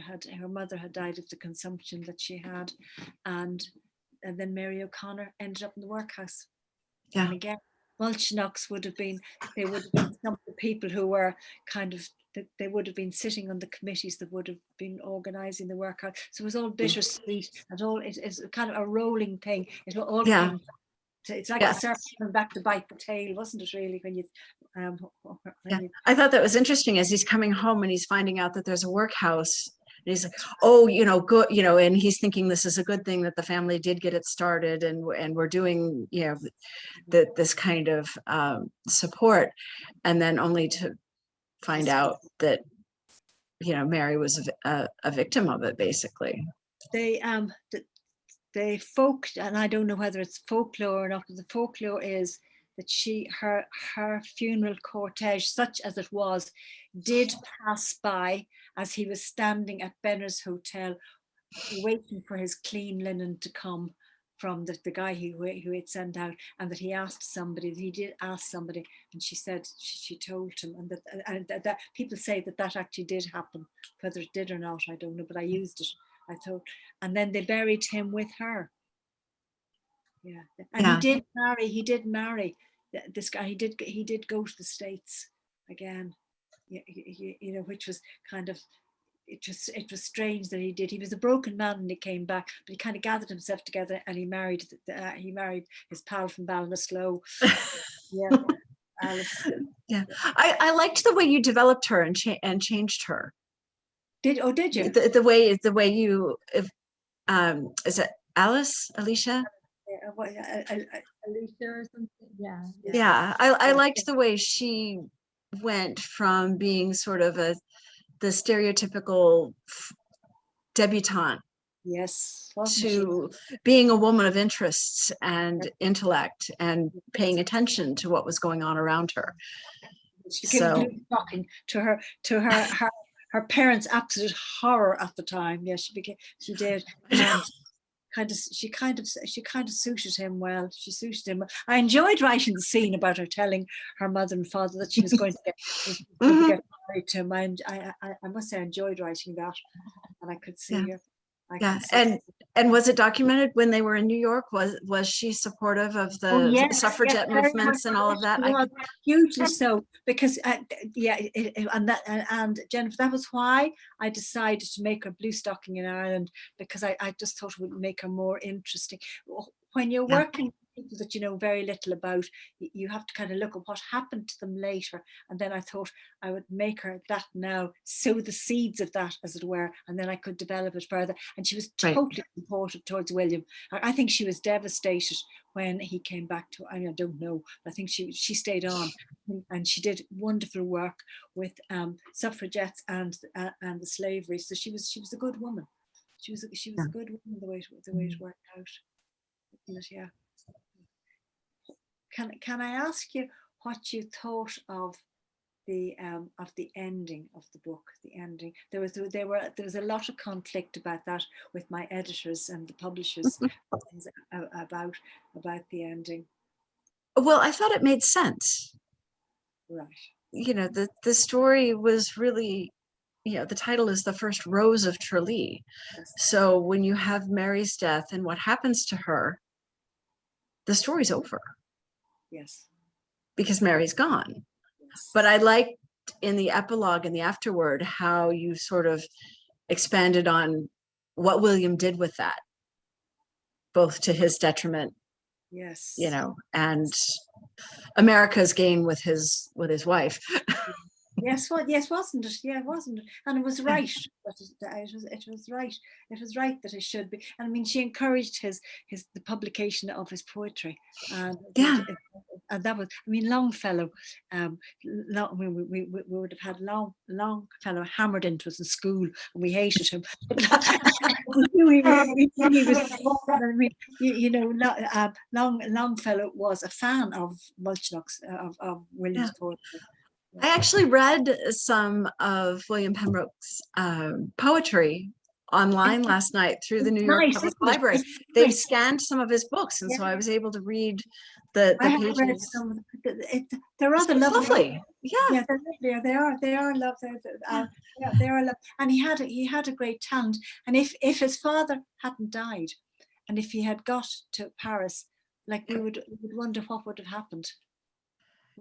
had died of the consumption that she had, and then Mary O'Connor ended up in the workhouse. Yeah. And again, Mulchnocks would have been some of the people who were kind of, they would have been sitting on the committees that would have been organising the workout. So it was all bittersweet, and it's kind of a rolling thing. It all Yeah. came. It's like Yeah. a serpent coming back to bite the tail, wasn't it? Really, when you. Yeah. I thought that was interesting as he's coming home and he's finding out that there's a workhouse. And he's like, oh, good, and he's thinking this is a good thing that the family did get it started, and we're doing, this kind of support, and then only to find out that, Mary was a victim of it, basically. They folk, and I don't know whether it's folklore or not, but the folklore is that her funeral cortege, such as it was, did pass by as he was standing at Benner's Hotel, waiting for his clean linen to come from the guy who had sent out, and that he did ask somebody, and she said she told him, and that people say that actually did happen. Whether it did or not, I don't know, but I used it. I thought, and then they buried him with her. Yeah, and Yeah. He did marry this guy. He did go to the States again. Which was kind of, it was strange that he did. He was a broken man when he came back, but he kind of gathered himself together and he married his pal from Ballinasloe. Yeah, Alice. Yeah, I liked the way you developed her and changed her. Did you? The way you, is it Alicia? Alicia or something. Yeah. Yeah, I liked the way she went from being sort of the stereotypical debutante Yes. to being a woman of interests and intellect and paying attention to what was going on around her. She became shocking to her parents' absolute horror at the time. Yes, she did. And she kind of suited him well. She suited him. I enjoyed writing the scene about her telling her mother and father that she was going to get married to him. I must say I enjoyed writing that, and I could see her. Yeah, and was it documented when they were in New York? Was she supportive of the yes, suffragette very movements and all of that? much. Hugely so, because and Jennifer, that was why I decided to make her blue stocking in Ireland, because I just thought it would make her more interesting. When you're working with people that you know very little about, you have to kind of look at what happened to them later. And then I thought I would make her that now, sow the seeds of that, as it were, and then I could develop it further. And she was totally supportive towards William. I think she was devastated when he came back to, I don't know, but I think she stayed on, and she did wonderful work with suffragettes and the slavery. So she was a good woman. She was a good woman, the way it worked out. Yeah. Can I ask you what you thought of the ending of the book? The ending. There was a lot of conflict about that with my editors and the publishers about the ending. Well, I thought it made sense. Right. You know, the story was really, you know, the title is The First Rose of Tralee. Yes. So when you have Mary's death and what happens to her, the story's over. Yes. Because Mary's gone. Yes. But I liked in the epilogue and the afterword how you sort of expanded on what William did with that, both to his detriment, Yes. you know, and America's gain with his wife. Yes, wasn't it? Yeah, wasn't it? And it was right. It was right. It was right that it should be. And I mean, she encouraged the publication of his poetry, and that was. I mean, Longfellow. We would have had Longfellow hammered into us in school, and we hated him. we knew he was. I mean, Longfellow was a fan of Mulchnock's of William's poetry. I actually read some of William Pembroke's poetry online last night through the New York Public Library. They scanned some of his books, and so I was able to read the pages. Read some. They're rather lovely. Yeah, they're lovely. They are lovely. They are lovely. And he had a great talent. And if his father hadn't died, and if he had got to Paris, like we would wonder what would have happened.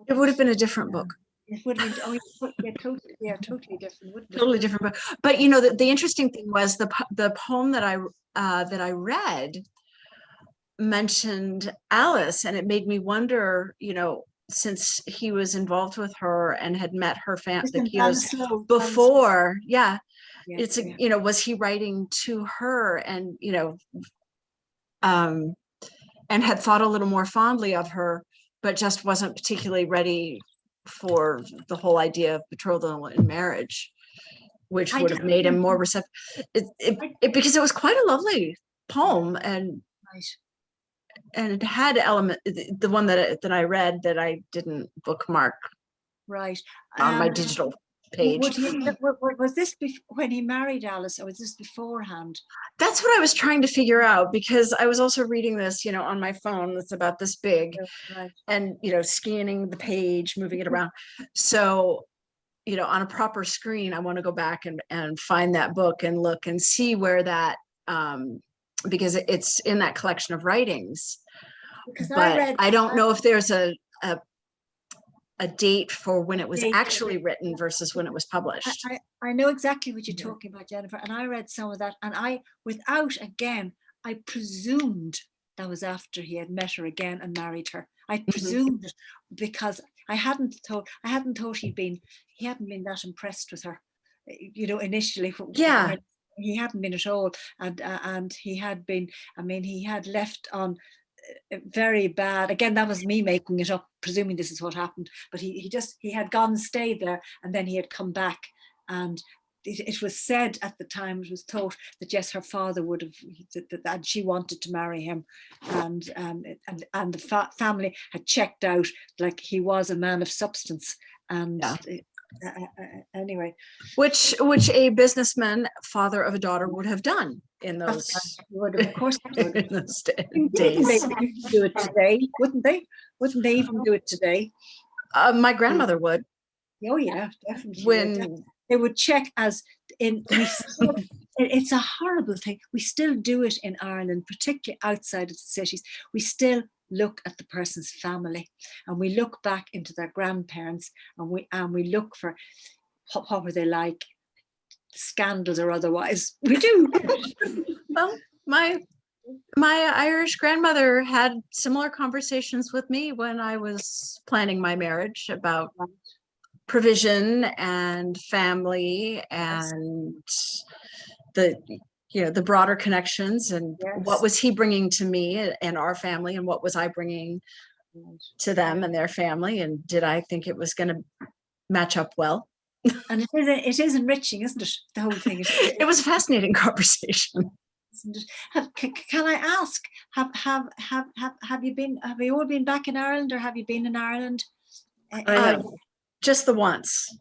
It would have been a different book. It would have been totally different. Totally different book. But you know, the interesting thing was the poem that I read mentioned Alice, and it made me wonder, you know, since he was involved with her and had met her family before, it's you know, was he writing to her, and you know, and had thought a little more fondly of her, but just wasn't particularly ready for the whole idea of betrothal and marriage, which would have made him more receptive. Because it was quite a lovely poem, and it had element. The one that I read that I didn't bookmark on my digital page. Was this when he married Alice, or was this beforehand? That's what I was trying to figure out, because I was also reading this, you know, on my phone that's about this big, and you know, scanning the page, moving it around. So, you know, on a proper screen, I want to go back and find that book and look and see where that, because it's in that collection of writings. But I don't know if there's a date for when it was actually written versus when it was published. I know exactly what you're talking about, Jennifer, and I read some of that, and I presumed that was after he had met her again and married her. I presumed it, because I hadn't thought he hadn't been that impressed with her, you know, initially. He hadn't been at all, and he had been. I mean, he had left on very bad. Again, that was me making it up, presuming this is what happened. But he had gone and stayed there, and then he had come back, and it was said at the time, it was thought that yes, her father would have, that she wanted to marry him, and the family had checked out, like he was a man of substance, and Anyway, which a businessman, father of a daughter, would have done in those of course, in those they days. wouldn't do it today, wouldn't they? Wouldn't they even do it today? My grandmother would. Oh yeah, definitely. When They would check as in. It's a horrible thing. We still do it in Ireland, particularly outside of the cities. We still look at the person's family, and we look back into their grandparents, and we look for what were they like, scandals or otherwise. We do. well, my Irish grandmother had similar conversations with me when I was planning my marriage about provision and family and the broader connections and what was he bringing to me and our family and what was I bringing to them and their family, and did I think it was going to match up well? And it is enriching, isn't it? The whole thing is. It was a fascinating conversation. Can I ask, have you all been back in Ireland, or have you been in Ireland? I have. Just the once.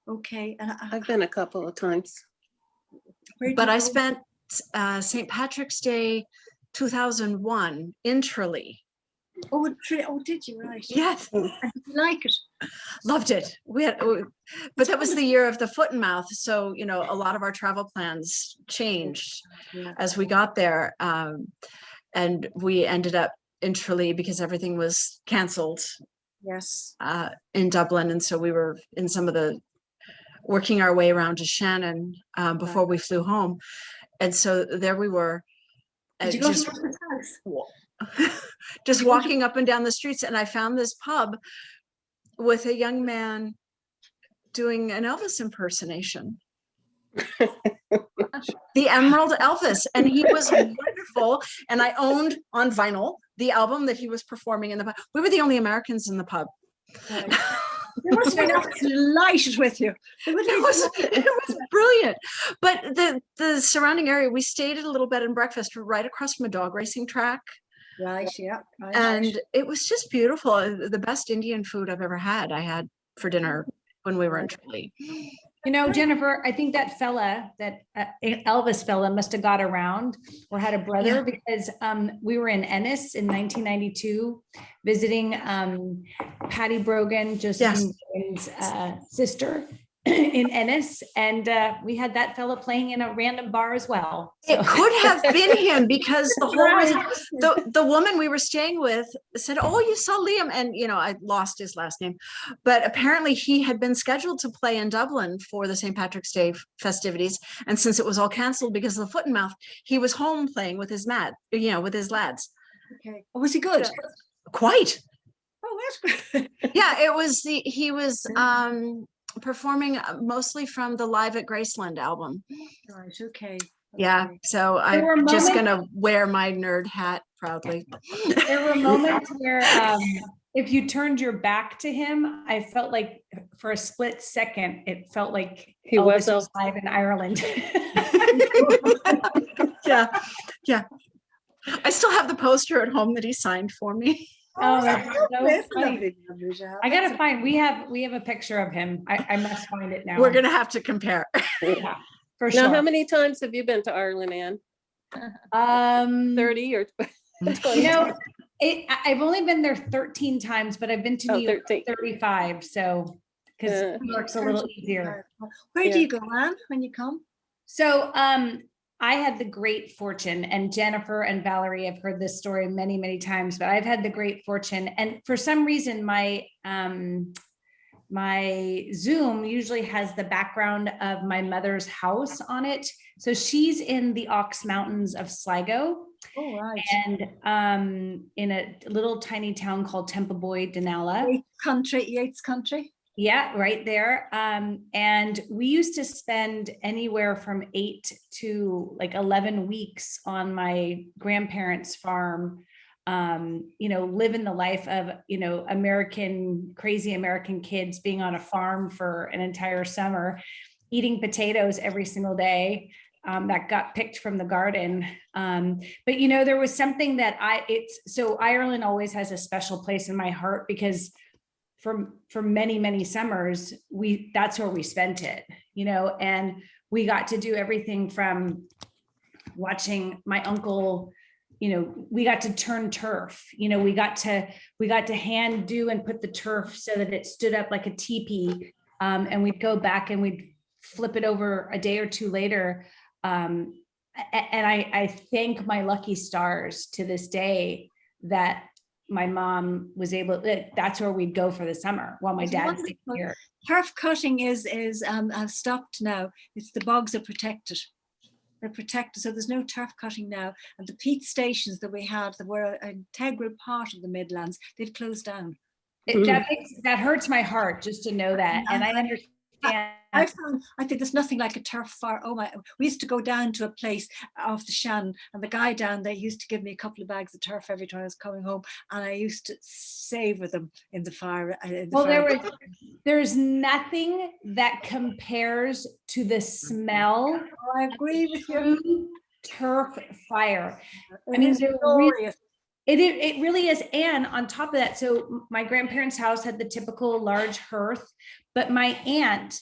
Okay. And I've been a couple of times. But I spent St. Patrick's Day 2001 in Tralee. Oh, did you? Right. Yes. And did you like it? Loved it. But that was the year of the foot and mouth. So, a lot of our travel plans changed as we got there. And we ended up in Tralee because everything was canceled. Yes. In Dublin. And so we were in some of the working our way around to Shannon before we flew home. And so there we were. Did you go to Martha's house? Just walking up and down the streets, and I found this pub with a young man doing an Elvis impersonation. The Emerald Elvis, and he was wonderful. And I owned on vinyl the album that he was performing in the pub. We were the only Americans in the pub. Right. They must have been delighted with you. It was brilliant. But the surrounding area, we stayed at a little bed and breakfast right across from a dog racing track. Right, yeah. Right. And it was just beautiful. The best Indian food I've ever had, I had for dinner when we were in Tralee. Jennifer, I think that fella, that Elvis fella, must have got around or had a brother, because we were in Ennis in 1992 visiting Patty Brogan, Josephine Brogan's sister in Ennis, and we had that fella playing in a random bar as well. So. It could have been him, because the woman we were staying with said, "Oh, you saw Liam," and I lost his last name, but apparently he had been scheduled to play in Dublin for the St. Patrick's Day festivities, and since it was all canceled because of the foot and mouth, he was home playing with his with his lads. Okay. Oh, was he good? Quite. Oh, that's good. Yeah, he was performing mostly from the Live at Graceland album. Right, okay. Yeah, so I'm just gonna wear my nerd hat proudly. There were moments where if you turned your back to him, I felt like for a split second, it felt like he was live in Ireland. Yeah. I still have the poster at home that he signed for me. Oh, that's so funny. I gotta That's find. We have a picture of him. I must find it now. We're gonna have to compare. Yeah, for sure. Now, how many times have you been to Ireland, Anne? 30 or 20? I've only been there 13 times, but I've been to New York 35. So, because New York's a little easier. Where do you go, Anne, when you come? So, I had the great fortune, and Jennifer and Valerie have heard this story many, many times, but I've had the great fortune. And for some reason, my Zoom usually has the background of my mother's house on it. So she's in the Ox Mountains of Sligo. Oh, right. And in a little tiny town called Templeboy, Denala. Yates country. Yeah, right there. And we used to spend anywhere from 8 to like 11 weeks on my grandparents' farm, living the life of, crazy American kids being on a farm for an entire summer, eating potatoes every single day that got picked from the garden. But, there was something that so Ireland always has a special place in my heart, because for many, many summers, that's where we spent it, and we got to do everything from watching my uncle, we got to turn turf, we got to hand do and put the turf so that it stood up like a teepee. And we'd go back and we'd flip it over a day or two later. And I thank my lucky stars to this day that my mom was able, that's where we'd go for the summer while my dad's here. Turf cutting is I've stopped now. It's the bogs are protected. They're protected, so there's no turf cutting now. And the peat stations that we had that were an integral part of the Midlands, they've closed down. That hurts my heart just to know that, and I understand. I think there's nothing like a turf fire. Oh my! We used to go down to a place off the Shannon, and the guy down there used to give me a couple of bags of turf every time I was coming home, and I used to savor them in the fire. There's nothing that compares to the smell. Oh, I agree with you. Turf fire. I mean, it really is. And on top of that, so my grandparents' house had the typical large hearth, but my aunt,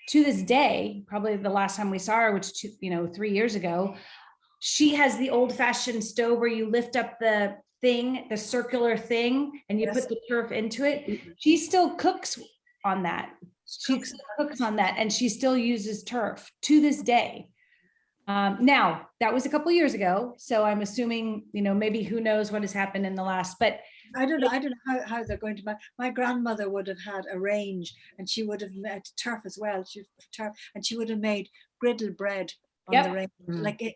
to this day, probably the last time we saw her, which 3 years ago, she has the old-fashioned stove where you lift up the circular thing, and you put the turf into it. She still cooks on that. And she still uses turf to this day. Now that was a couple of years ago, so I'm assuming, maybe who knows what has happened in the last, but I don't know how they're going to. My grandmother would have had a range, and she would have made turf as well. And she would have made griddle bread on the range,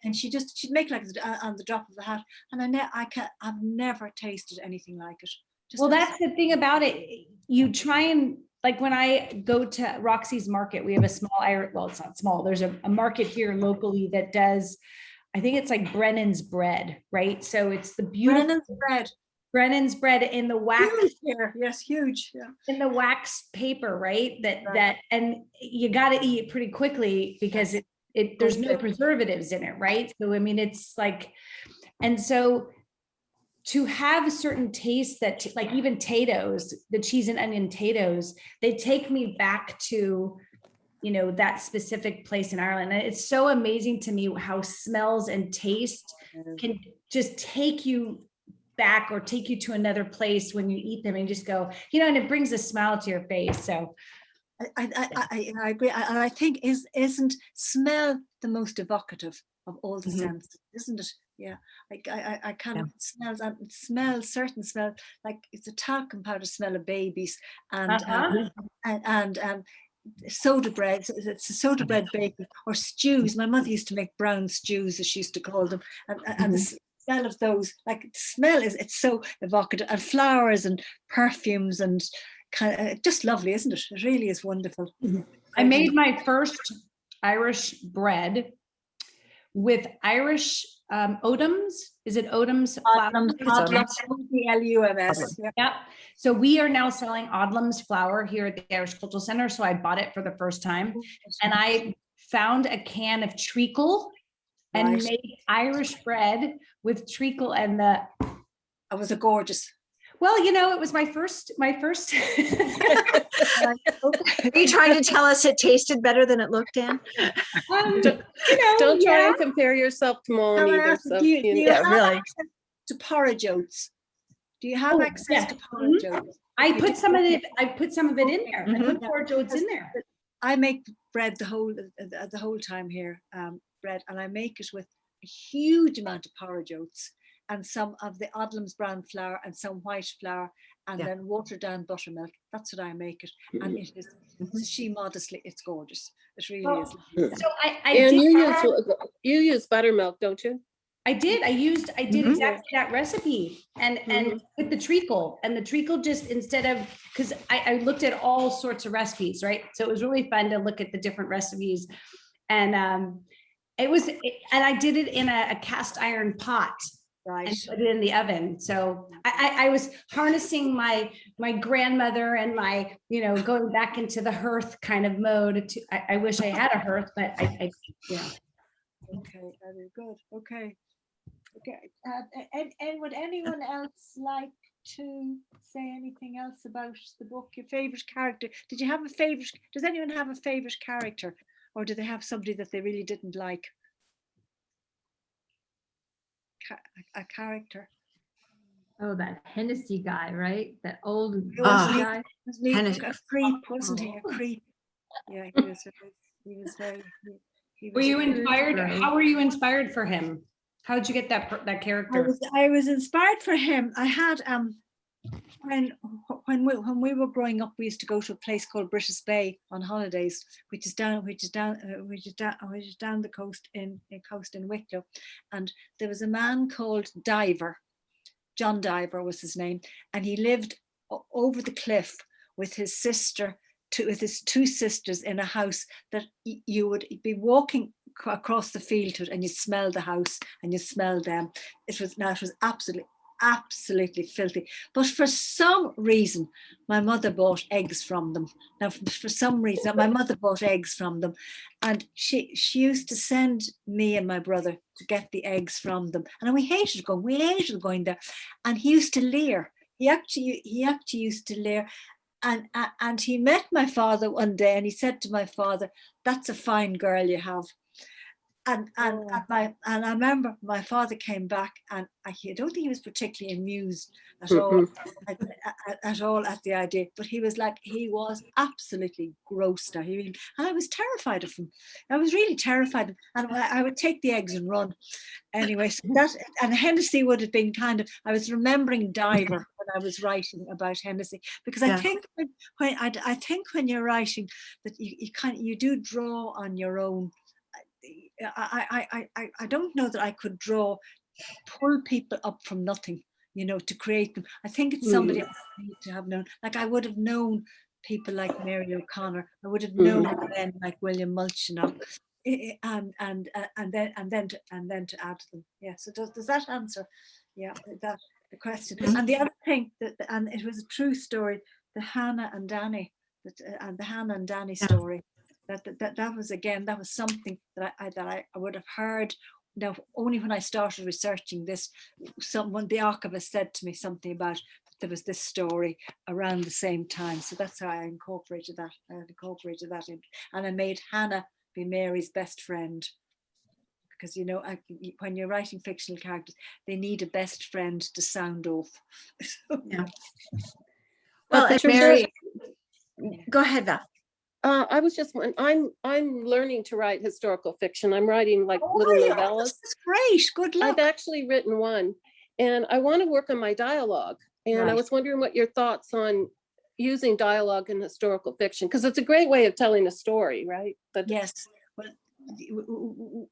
and she'd make like on the drop of a hat. And I've never tasted anything like it. That's the thing about it. You try and, like, when I go to Roxy's Market, we have a small it's not small. There's a market here locally that does, I think it's like Brennan's bread, right? So it's the beautiful Brennan's bread in the wax. Yes, huge. Yeah. In the wax paper, right? That and you got to eat it pretty quickly because there's no preservatives in it, right? So I mean, it's like, and so to have a certain taste that, like even Tato's, the cheese and onion Tato's, they take me back to, that specific place in Ireland. And it's so amazing to me how smells and taste can just take you back or take you to another place when you eat them and just go, and it brings a smile to your face. So I agree. And I think isn't smell the most evocative of all the senses, isn't it? Yeah, I kind of smell certain smell, like it's a talcum powder smell of babies and soda bread. It's a soda bread baking or stews. My mother used to make brown stews, as she used to call them, and the smell of those, like the smell it's so evocative, and flowers and perfumes and kind of just lovely, isn't it? It really is wonderful. I made my first Irish bread with Irish Odums. Is it Odums? Odlums. Yeah. So we are now selling Odlums flour here at the Irish Cultural Center. So I bought it for the first time, and I found a can of treacle and made Irish bread with treacle and That was a gorgeous. Well, it was my first. Are you trying to tell us it tasted better than it looked, Anne? Don't try and compare yourself to Mom either. So, do you have really access to porridge oats? Do you have access to porridge oats? I put some of it in there. I put porridge oats in there. I make bread the whole time here, bread, and I make it with a huge amount of porridge oats and some of the Odlums brown flour and some white flour, and then watered down buttermilk. That's what I make it, and it is. She modestly, it's gorgeous. It really is. So and you use buttermilk, don't you? I did. I did exactly that recipe, and with the treacle, and the treacle just instead of, because I looked at all sorts of recipes, right? So it was really fun to look at the different recipes, and and I did it in a cast iron pot. Right. And put it in the oven. So I was harnessing my grandmother and my, going back into the hearth kind of mode. I wish I had a hearth, but I. Okay, very good. Okay. And would anyone else like to say anything else about the book? Your favorite character? Did you have a favorite? Does anyone have a favorite character, or do they have somebody that they really didn't like? A character. Oh, that Hennessy guy, right? That old Ah, guy. Wasn't he Hennessy. a creep? Wasn't he a creep? Yeah, he was. He was very. He Were was you very- inspired? Right. How were you inspired for him? How did you get that character? I was inspired for him. I had when we were growing up, we used to go to a place called British Bay on holidays, which is down the coast in Wicklow, and there was a man called Diver. John Diver was his name, and he lived over the cliff with his sister, with his two sisters, in a house that you would be walking across the field to it, and you smell the house and you smell them. It was absolutely filthy. But for some reason, my mother bought eggs from them. Now, for some reason, my mother bought eggs from them, and she used to send me and my brother to get the eggs from them, and we hated going there. And he used to leer. He actually used to leer. And he met my father one day, and he said to my father, "That's a fine girl you have." And I remember my father came back, and I don't think he was particularly amused at all at the idea, but he was absolutely grossed out. And I was terrified of him. I was really terrified, and I would take the eggs and run. Anyway, so and Hennessy would have been I was remembering Diver when I was writing about Hennessy, because I think when you're writing that you do draw on your own. I don't know that I could pull people up from nothing, to create them. I think it's somebody I need to have known. Like, I would have known people like Mary O'Connor. I would have known men like William Mulchinock, and then to add to them. Yeah. So does that answer? Yeah, that the question. And the other thing and it was a true story. The Hannah and Danny, and the Hannah and Danny story. That was something that I would have heard. Now, only when I started researching this, the archivist said to me something about there was this story around the same time. So that's how I incorporated that. In, and I made Hannah be Mary's best friend, because when you're writing fictional characters, they need a best friend to sound off. Yeah. Well, Patricia, Mary, go ahead, Val. I was just, I'm learning to write historical fiction. I'm writing little novellas. That's great. Good luck. I've actually written one, and I want to work on my dialogue. And I was wondering what your thoughts on using dialogue in historical fiction, because it's a great way of telling a story, right? But yes. Well,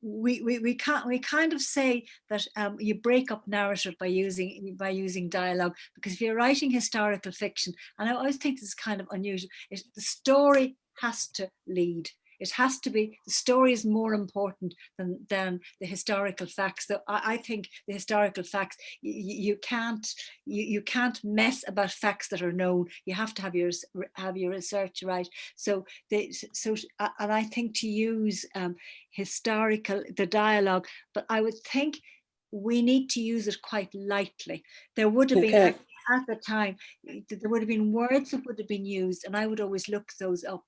we kind of say that you break up narrative by using dialogue, because if you're writing historical fiction, and I always think this is kind of unusual, the story has to lead. It has to be, the story is more important than the historical facts. So I think the historical facts, you can't mess about facts that are known. You have to have your research right. So and I think to use the dialogue, but I would think we need to use it quite lightly. There would have been at the time, there would have been words that would have been used, and I would always look those up.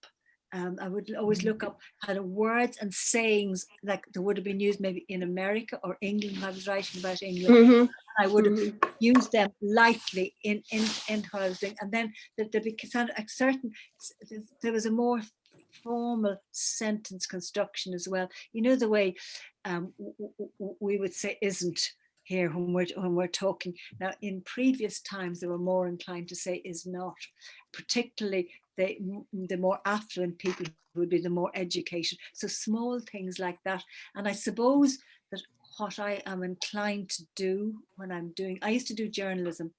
I would always look up how the words and sayings like there would have been used maybe in America or England. When I was writing about England, I would have used them lightly in what I was doing, and then there was a more formal sentence construction as well. You know, the way we would say "isn't" here when we're talking. Now, in previous times, they were more inclined to say "is not," particularly the more affluent people would be the more educated. So small things like that. And I suppose that what I am inclined to do when I used to do journalism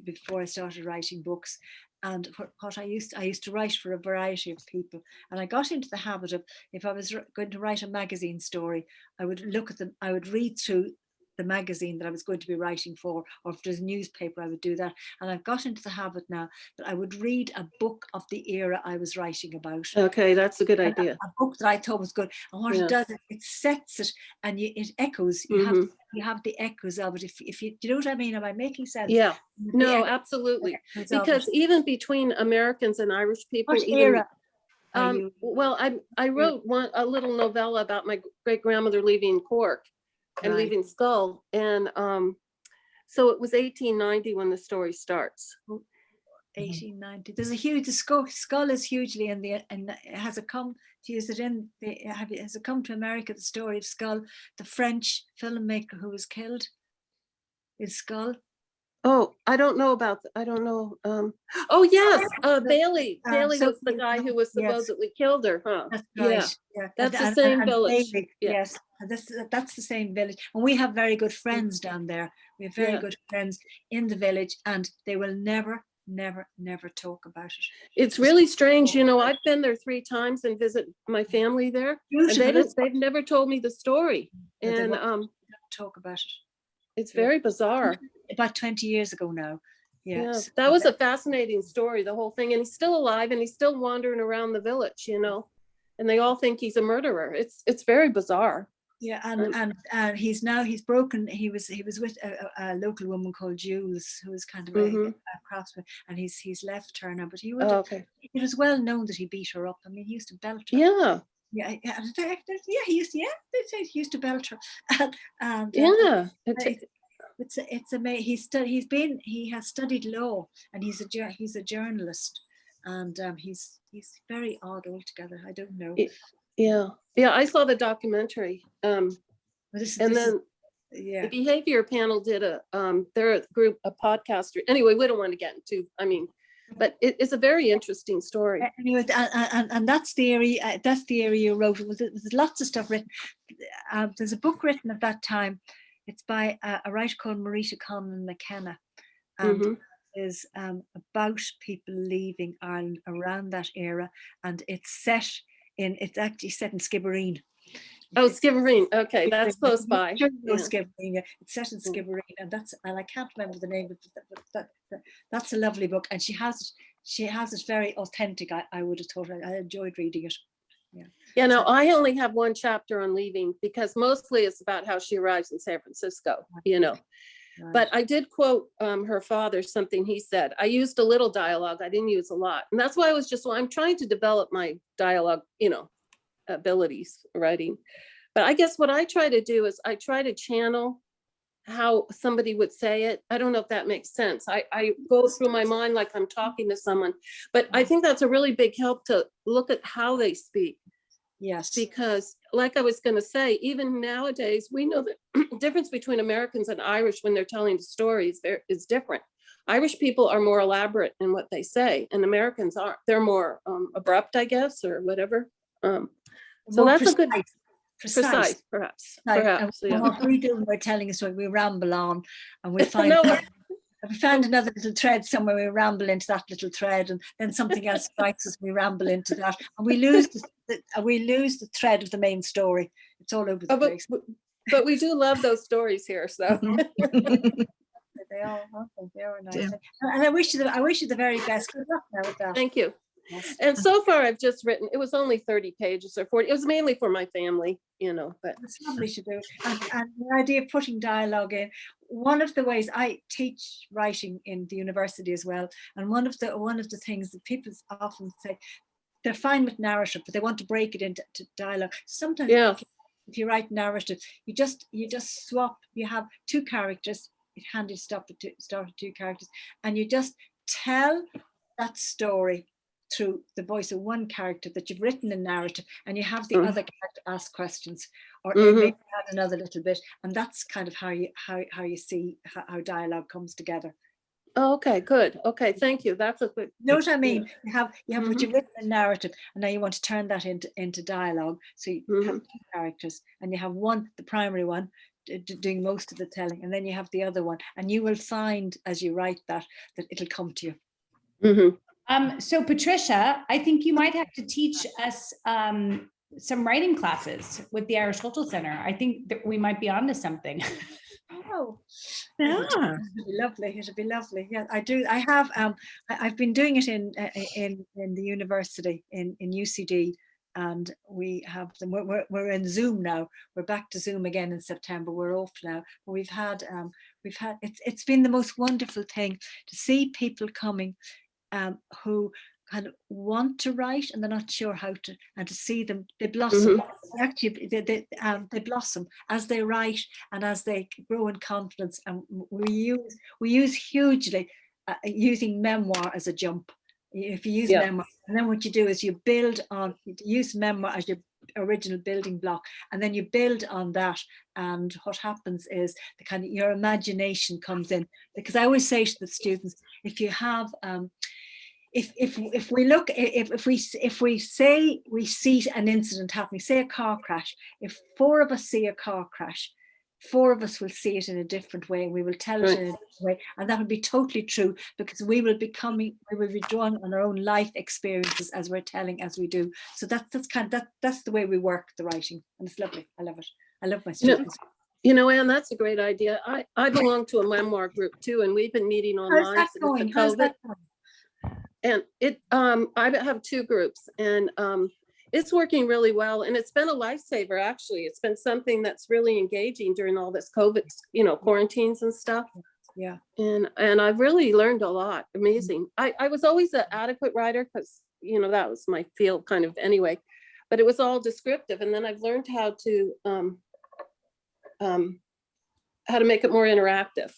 before I started writing books. And what I used to write for a variety of people. And I got into the habit of, if I was going to write a magazine story, I would look at them, I would read through the magazine that I was going to be writing for, or if there's a newspaper, I would do that. And I've got into the habit now that I would read a book of the era I was writing about. Okay, that's a good A idea. book that I thought was good. And what Yeah. it does, it sets it, and it echoes. You have the echoes of it. If you, do you know what I mean? Am I making sense? Yeah, The no, echoes absolutely. of it. Because even between Americans and Irish people, What even era are you? well, I wrote a little novella about my great grandmother leaving Cork and Right. leaving Skull, and so it was 1890 when the story starts. 1890. There's a huge, the skull is hugely in the, and has it come to use it in the, has it come to America, the story of Skull, the French filmmaker who was killed in Skull? Oh, I don't know about, I don't know. Oh, yes, Bailey. Bailey so- was the guy who was yes. supposedly killed her, huh? That's Yeah, right. Yeah. that's the same village. Bailey, Yeah. Yes, and that's the same village. And we have very good friends down there. We have very Yeah. good friends in the village, and they will never talk about it. It's really strange, you know, I've been there 3 times and visit my family there, and Beautiful, they've never told me the story. But they And won't talk about it. it's very bizarre. About 20 years ago now. Yeah, Yes. that was a fascinating story, the whole thing. And he's still alive and he's still wandering around the village, you know, and they all think he's a murderer. It's very bizarre. Yeah, and he's broken. He was with a local woman called Jules, who was kind of a craftsman, and he's left her now. But he would. Oh, okay. It was well known that he beat her up. I mean, he used to belt her. Yeah. Yeah, he used. Yeah, they say he used to belt her. And Yeah. it's amazing. He has studied law, and he's a journalist, and he's very odd altogether. I don't know. Yeah. I saw the documentary. Yeah. The behavior panel did they're a group, a podcaster. Anyway, we don't want to get into, but it's a very interesting story. Anyway, and that's the area you wrote. There's lots of stuff written. There's a book written at that time. It's by a writer called Marita Conlon McKenna, and is about people leaving Ireland around that era, and it's actually set in Skibbereen. Oh, Skibbereen. Okay, that's close by. Yeah. Skibbereen, yeah. It's set in Skibbereen, and I can't remember the name, but that's a lovely book, and she has it very authentic. I would have thought. I enjoyed reading it. Yeah, no, I only have one chapter on leaving because mostly it's about how she arrives in San Francisco, you know. Right. But I did quote her father, something he said. I used a little dialogue. I didn't use a lot. And that's why I'm trying to develop my dialogue, you know, abilities writing. But I guess what I try to do is I try to channel how somebody would say it. I don't know if that makes sense. I go through my mind like I'm talking to someone, but I think that's a really big help to look at how they speak. Yes. Because like I was going to say, even nowadays, we know the difference between Americans and Irish when they're telling stories is different. Irish people are more elaborate in what they say, and Americans aren't. They're more abrupt, I guess, or whatever. So that's a good, precise, perhaps. Yeah. What we do when we're telling a story, we ramble on, and we find we found another little thread somewhere, we ramble into that little thread, and then something else strikes us, we ramble into that, and we lose the thread of the main story. It's all over the place. But we do love those stories here, so. They are nice. Yeah. And I wish you the very best. Good luck now with that. Thank you. Yes. And so far I've just written, it was only 30 pages or 40. It was mainly for my family, you know, but it's lovely to do. And the idea of putting dialogue in, one of the ways I teach writing in the university as well, and one of the things that people often say, they're fine with narrative, but they want to break it into dialogue. Sometimes if you write narrative, you just swap. You have 2 characters. It's handy to start with 2 characters, and you just tell that story through the voice of one character that you've written in narrative, and you have the other character ask questions, or maybe add another little bit, and that's kind of how you see how dialogue comes together. Oh, okay, good. Okay, thank you. That's a good. You know what I mean? You have what you've written in narrative, and now you want to turn that into dialogue. So you have 2 characters, and you have one, the primary one, doing most of the telling, and then you have the other one, and you will find as you write that it'll come to you. So Patricia, I think you might have to teach us some writing classes with the Irish Cultural Center. I think that we might be onto something. Oh, Yeah. it'd be lovely. It'd be lovely. Yeah, I do. I have. I've been doing it in the university in UCD, and we have them. We're in Zoom now. We're back to Zoom again in September. We're off now. But we've had. It's been the most wonderful thing to see people coming, who kind of want to write and they're not sure how to, and to see them, they blossom. Actually, they blossom as they write and as they grow in confidence. And we use hugely using memoir as a jump. If you use memoir, and then what you do is you build on, you use memoir as your original building block, and then you build on that. And what happens is the kind of your imagination comes in, because I always say to the students, if you have if we look, if we say we see an incident happening, say a car crash, if 4 of us see a car crash, 4 of us will see it in a different way, and we will tell it in a different way, and that will be totally true, because we will be drawn on our own life experiences as we're telling, as we do. So that's the way we work the writing, and it's lovely. I love it. I love my students. You know, Anne, that's a great idea. I belong to a memoir group too, and we've been meeting online. How's that going? How's that going? And I have 2 groups, and it's working really well. And it's been a lifesaver, actually. It's been something that's really engaging during all this COVID, quarantines and stuff. Yeah. And I've really learned a lot. Amazing. I was always an adequate writer, because, that was my field kind of anyway, but it was all descriptive. And then I've learned how to make it more interactive,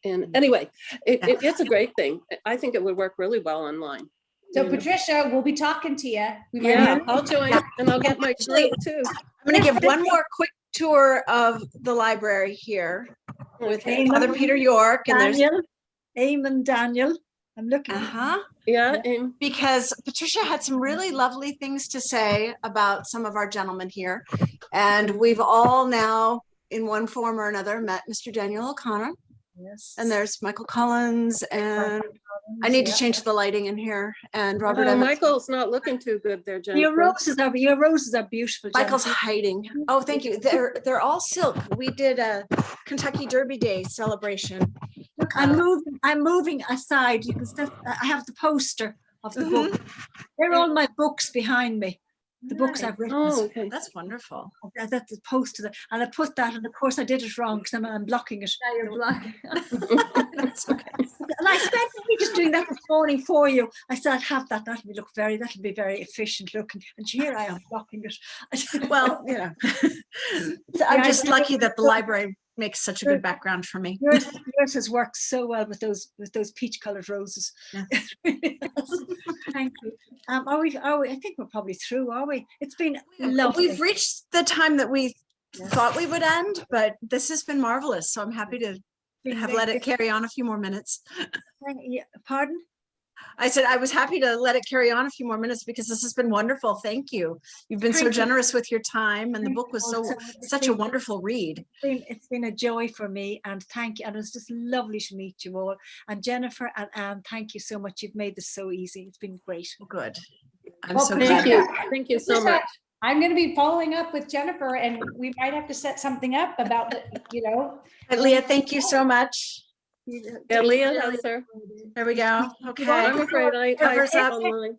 And anyway, it's a great thing. I think it would work really well online. So Patricia, we'll be talking to you. I'll join, and I'll get my group too. I'm going to give one more quick tour of the library here with Father Peter York, and there's Eamon Daniel. I'm looking. Yeah. Because Patricia had some really lovely things to say about some of our gentlemen here, and we've all now, in one form or another, met Mr. Daniel O'Connor. Yes. And there's Michael Collins, and I need to change the lighting in here. And Robert. Michael's not looking too good there, Jennifer. Your roses are beautiful. Michael's Jennifer. hiding. Oh, thank you. They're all silk. We did a Kentucky Derby Day celebration. Look, I'm moving aside. You can still. I have the poster of the book. They're all my books behind me. The books I've written. Oh, okay. That's wonderful. That's the poster, and I put that, and of course I did it wrong because I'm blocking it. Now you're blocking. That's okay. And I spent me just doing that this morning for you. I said I'd have that. That'll be very efficient looking. And here I am blocking it. Well, I'm just lucky that the library makes such a good background for me. Yours has worked so well with those peach colored roses. Yeah. Thank you. Are we? I think we're probably through, are we? It's been lovely. We've reached the time that we thought we would end, but this has been marvelous. So I'm happy to have let it carry on a few more minutes. Pardon? I said I was happy to let it carry on a few more minutes, because this has been wonderful. Thank you. You've been so generous with your time, and the book was such a wonderful read. It's been a joy for me, and thank you. And it was just lovely to meet you all. And Jennifer and Anne, thank you so much. You've made this so easy. It's been great. Good. I'm Well, so Thank glad. you. Thank you so much. I'm going to be following up with Jennifer, and we might have to set something up about, And Leah, thank you so much. Yeah, Leah has her. There we go. Okay. I'm afraid I Covers up. online.